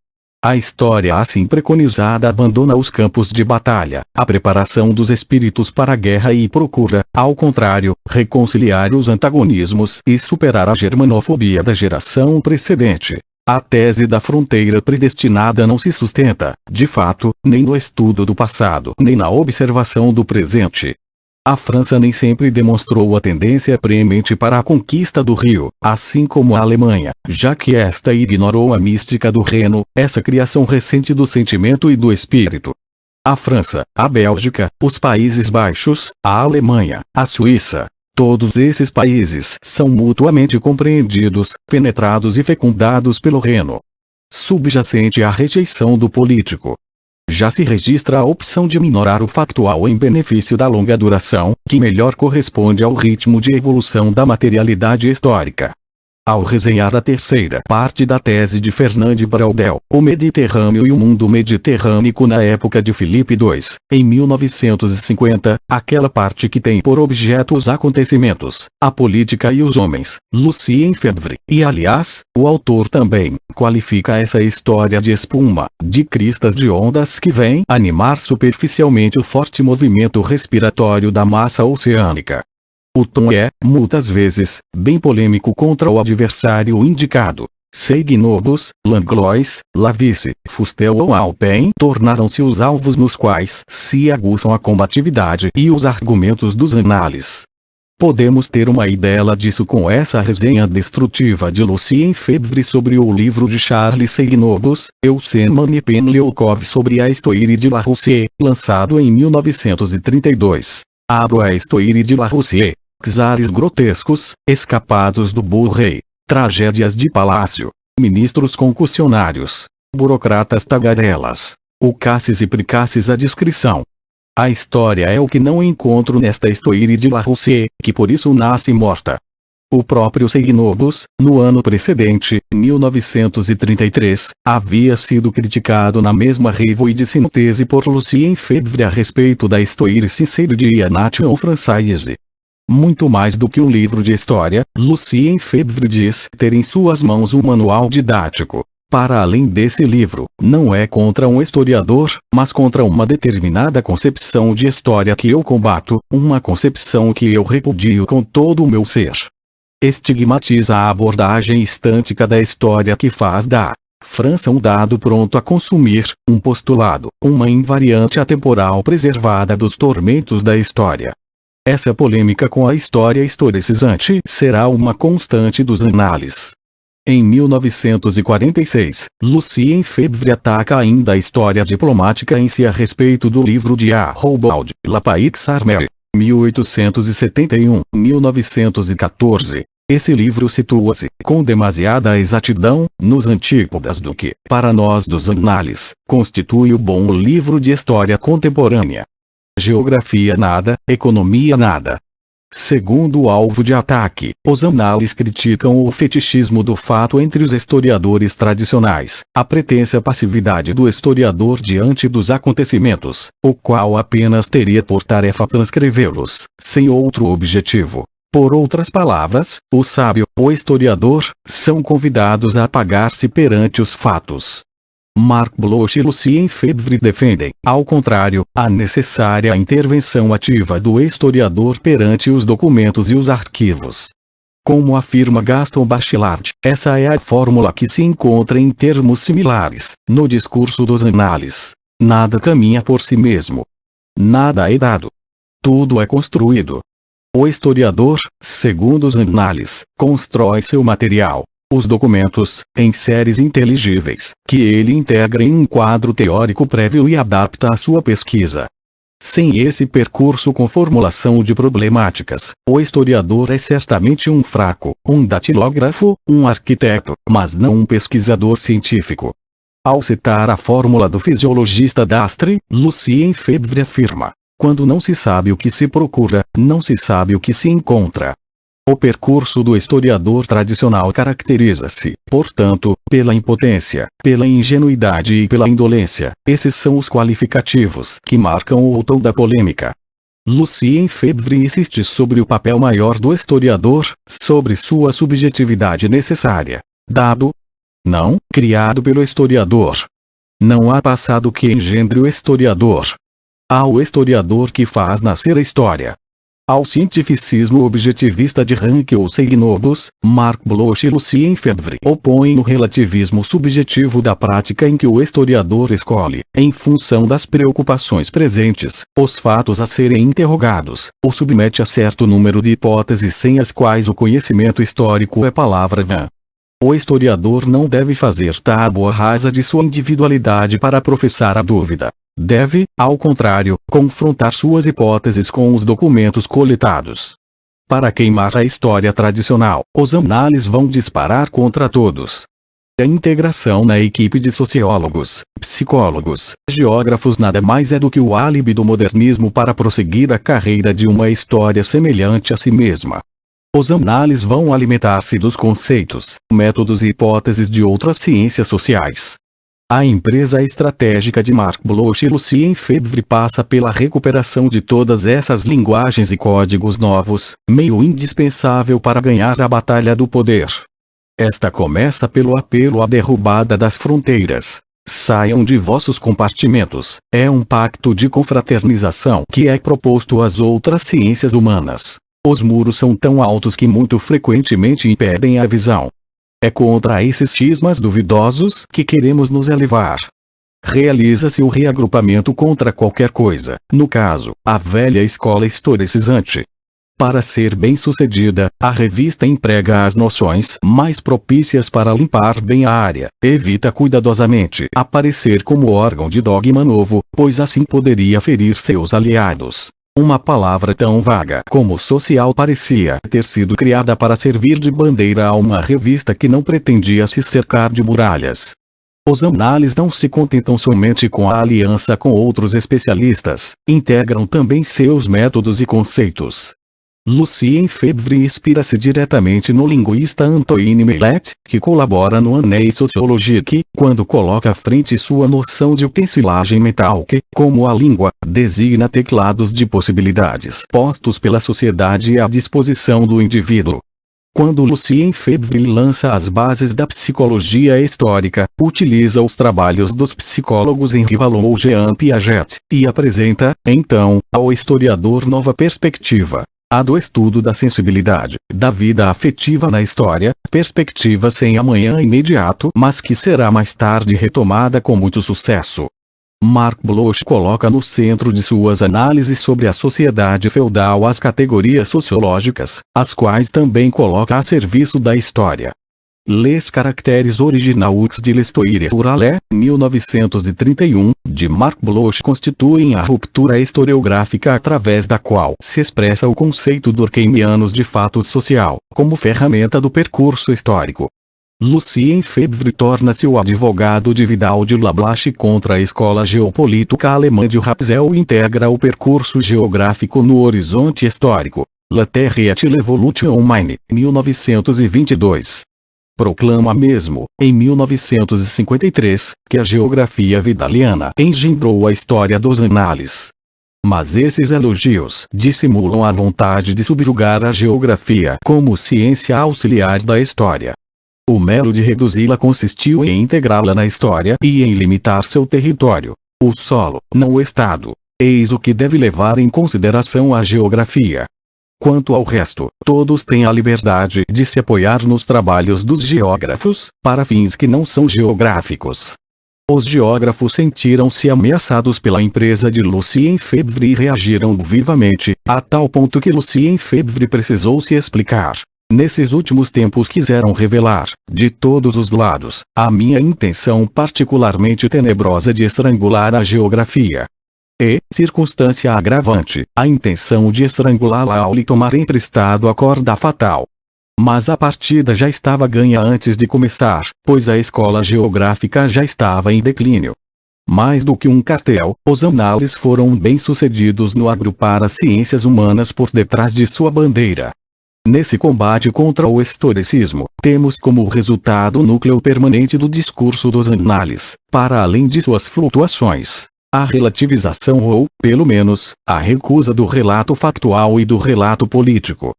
A história assim preconizada abandona os campos de batalha, a preparação dos espíritos para a guerra e procura, ao contrário, reconciliar os antagonismos e superar a germanofobia da geração precedente. A tese da fronteira predestinada não se sustenta, de fato, nem no estudo do passado nem na observação do presente. A França nem sempre demonstrou a tendência preemente para a conquista do Rio, assim como a Alemanha, já que esta ignorou a mística do Reno, essa criação recente do sentimento e do espírito. A França, a Bélgica, os Países Baixos, a Alemanha, a Suíça, todos esses países são mutuamente compreendidos, penetrados e fecundados pelo Reno subjacente à rejeição do político. Já se registra a opção de minorar o factual em benefício da longa duração, que melhor corresponde ao ritmo de evolução da materialidade histórica. Ao resenhar a terceira parte da tese de Fernand Braudel, o Mediterrâneo e o mundo mediterrâneo na época de Filipe II, em 1950, aquela parte que tem por objeto os acontecimentos, a política e os homens, Lucien Febvre, e aliás, o autor também, qualifica essa história de espuma, de cristas de ondas que vem animar superficialmente o forte movimento respiratório da massa oceânica. O tom é, muitas vezes, bem polêmico contra o adversário indicado. Seignobus, Langlois, Lavice, Fustel ou Alpen tornaram-se os alvos nos quais se aguçam a combatividade e os argumentos dos análises. Podemos ter uma ideia disso com essa resenha destrutiva de Lucien Febvre sobre o livro de Charles Seignobus, Euseman e Penliokov sobre a Histoire de La Rousse, lançado em 1932. Abro a Histoire de La Rousse. Czares grotescos, escapados do Blu-ray, tragédias de palácio, ministros concussionários, burocratas tagarelas, ucasses e pricasses a descrição. A história é o que não encontro nesta Histoire de La Rousse, que por isso nasce morta. O próprio Seignobus, no ano precedente, 1933, havia sido criticado na mesma revue de síntese por Lucien Febvre a respeito da Histoire sincère de la Nation Française. Muito mais do que um livro de história, Lucien Febvre diz ter em suas mãos um manual didático. Para além desse livro, não é contra um historiador, mas contra uma determinada concepção de história que eu combato, uma concepção que eu repudio com todo o meu ser. Estigmatiza a abordagem estântica da história que faz da França um dado pronto a consumir, um postulado, uma invariante atemporal preservada dos tormentos da história. Essa polêmica com a história historicizante será uma constante dos análises. Em 1946, Lucien Febvre ataca ainda a história diplomática em si a respeito do livro de A. Roubald, La Paix Armée, 1871-1914. Esse livro situa-se, com demasiada exatidão, nos antípodas do que, para nós dos análises, constitui o bom livro de história contemporânea. Geografia nada, economia nada. Segundo o alvo de ataque, os análises criticam o fetichismo do fato entre os historiadores tradicionais, a pretensa passividade do historiador diante dos acontecimentos, o qual apenas teria por tarefa transcrevê-los, sem outro objetivo. Por outras palavras, o sábio, o historiador, são convidados a apagar-se perante os fatos. Marc Bloch e Lucien Febvre defendem, ao contrário, a necessária intervenção ativa do historiador perante os documentos e os arquivos. Como afirma Gaston Bachelard, essa é a fórmula que se encontra em termos similares, no discurso dos análises. Nada caminha por si mesmo. Nada é dado. Tudo é construído. O historiador, segundo os análises, constrói seu material. Os documentos, em séries inteligíveis, que ele integra em um quadro teórico prévio e adapta à sua pesquisa. Sem esse percurso com formulação de problemáticas, o historiador é certamente um fraco, um datilógrafo, um arquiteto, mas não um pesquisador científico. Ao citar a fórmula do fisiologista Dastre, Lucien Febvre afirma: quando não se sabe o que se procura, não se sabe o que se encontra. O percurso do historiador tradicional caracteriza-se, portanto, pela impotência, pela ingenuidade e pela indolência. Esses são os qualificativos que marcam o tom da polêmica. Lucien Febvre insiste sobre o papel maior do historiador, sobre sua subjetividade necessária. Dado? Não, criado pelo historiador. Não há passado que engendre o historiador. Há o historiador que faz nascer a história. Ao cientificismo objetivista de Rank ou Seignobus, Marc Bloch e Lucien Febvre opõem o relativismo subjetivo da prática em que o historiador escolhe, em função das preocupações presentes, os fatos a serem interrogados, ou submete a certo número de hipóteses sem as quais o conhecimento histórico é palavra vã. O historiador não deve fazer tábua rasa de sua individualidade para professar a dúvida. Deve, ao contrário, confrontar suas hipóteses com os documentos coletados. Para queimar a história tradicional, os análises vão disparar contra todos. A integração na equipe de sociólogos, psicólogos, geógrafos nada mais é do que o álibi do modernismo para prosseguir a carreira de uma história semelhante a si mesma. Os análises vão alimentar-se dos conceitos, métodos e hipóteses de outras ciências sociais. A empresa estratégica de Marc Bloch e Lucien Febvre passa pela recuperação de todas essas linguagens e códigos novos, meio indispensável para ganhar a batalha do poder. Esta começa pelo apelo à derrubada das fronteiras. Saiam de vossos compartimentos. É um pacto de confraternização que é proposto às outras ciências humanas. Os muros são tão altos que muito frequentemente impedem a visão. É contra esses cismas duvidosos que queremos nos elevar. Realiza-se o reagrupamento contra qualquer coisa, no caso, a velha escola historicizante. Para ser bem-sucedida, a revista emprega as noções mais propícias para limpar bem a área, evita cuidadosamente aparecer como órgão de dogma novo, pois assim poderia ferir seus aliados. Uma palavra tão vaga como social parecia ter sido criada para servir de bandeira a uma revista que não pretendia se cercar de muralhas. Os análises não se contentam somente com a aliança com outros especialistas, integram também seus métodos e conceitos. Lucien Febvre inspira-se diretamente no linguista Antoine Mellet, que colabora no Année Sociologique, quando coloca à frente sua noção de utensilagem mental que, como a língua, designa teclados de possibilidades postos pela sociedade à disposição do indivíduo. Quando Lucien Febvre lança as bases da psicologia histórica, utiliza os trabalhos dos psicólogos Henri Vallon ou Jean Piaget, e apresenta, então, ao historiador nova perspectiva. A do estudo da sensibilidade, da vida afetiva na história, perspectiva sem amanhã imediato, mas que será mais tarde retomada com muito sucesso. Marc Bloch coloca no centro de suas análises sobre a sociedade feudal as categorias sociológicas, as quais também coloca a serviço da história. Les caractères originaux de l'histoire orale, 1931, de Marc Bloch constituem a ruptura historiográfica através da qual se expressa o conceito durkheimianos de fato social, como ferramenta do percurso histórico. Lucien Febvre torna-se o advogado de Vidal de Lablache contra a escola geopolítica alemã de Ratzel e integra o percurso geográfico no horizonte histórico. La Terre et l'Evolution humaine, 1922. Proclama mesmo, em 1953, que a geografia vidaliana engendrou a história dos análises. Mas esses elogios dissimulam a vontade de subjugar a geografia como ciência auxiliar da história. O mero de reduzi-la consistiu em integrá-la na história e em limitar seu território, o solo, não o estado. Eis o que deve levar em consideração a geografia. Quanto ao resto, todos têm a liberdade de se apoiar nos trabalhos dos geógrafos, para fins que não são geográficos. Os geógrafos sentiram-se ameaçados pela empresa de Lucien Febvre e reagiram vivamente, a tal ponto que Lucien Febvre precisou se explicar. Nesses últimos tempos quiseram revelar, de todos os lados, a minha intenção particularmente tenebrosa de estrangular a geografia. E, circunstância agravante, a intenção de estrangulá-la ao lhe tomar emprestado a corda fatal. Mas a partida já estava ganha antes de começar, pois a escola geográfica já estava em declínio. Mais do que um cartel, os análises foram bem-sucedidos no agrupar as ciências humanas por detrás de sua bandeira. Nesse combate contra o historicismo, temos como resultado o núcleo permanente do discurso dos análises, para além de suas flutuações, a relativização ou, pelo menos, a recusa do relato factual e do relato político.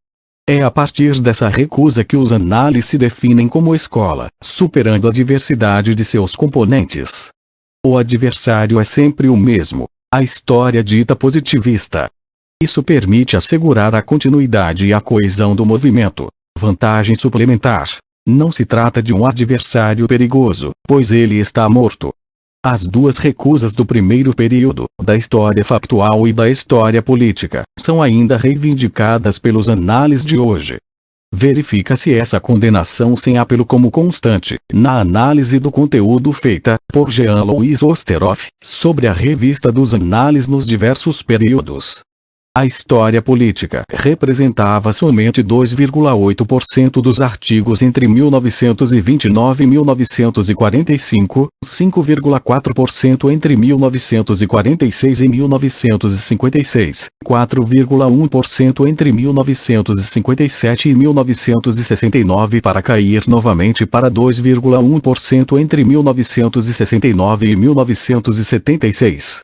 É a partir dessa recusa que os análises se definem como escola, superando a diversidade de seus componentes. O adversário é sempre o mesmo, a história dita positivista. Isso permite assegurar a continuidade e a coesão do movimento. Vantagem suplementar: não se trata de um adversário perigoso, pois ele está morto. As duas recusas do primeiro período, da história factual e da história política, são ainda reivindicadas pelos análises de hoje. Verifica-se essa condenação sem apelo como constante, na análise do conteúdo feita, por Jean-Louis Osterhoff, sobre a revista dos análises nos diversos períodos. A história política representava somente 2,8% dos artigos entre 1929 e 1945, 5,4% entre 1946 e 1956, 4,1% entre 1957 e 1969 para cair novamente para 2,1% entre 1969 e 1976.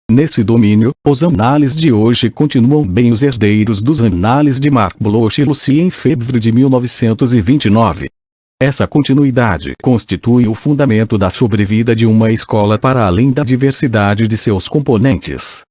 Nesse domínio, os análises de hoje continuam bem os herdeiros dos análises de Marc Bloch e Lucien Febvre de 1929. Essa continuidade constitui o fundamento da sobrevida de uma escola para além da diversidade de seus componentes.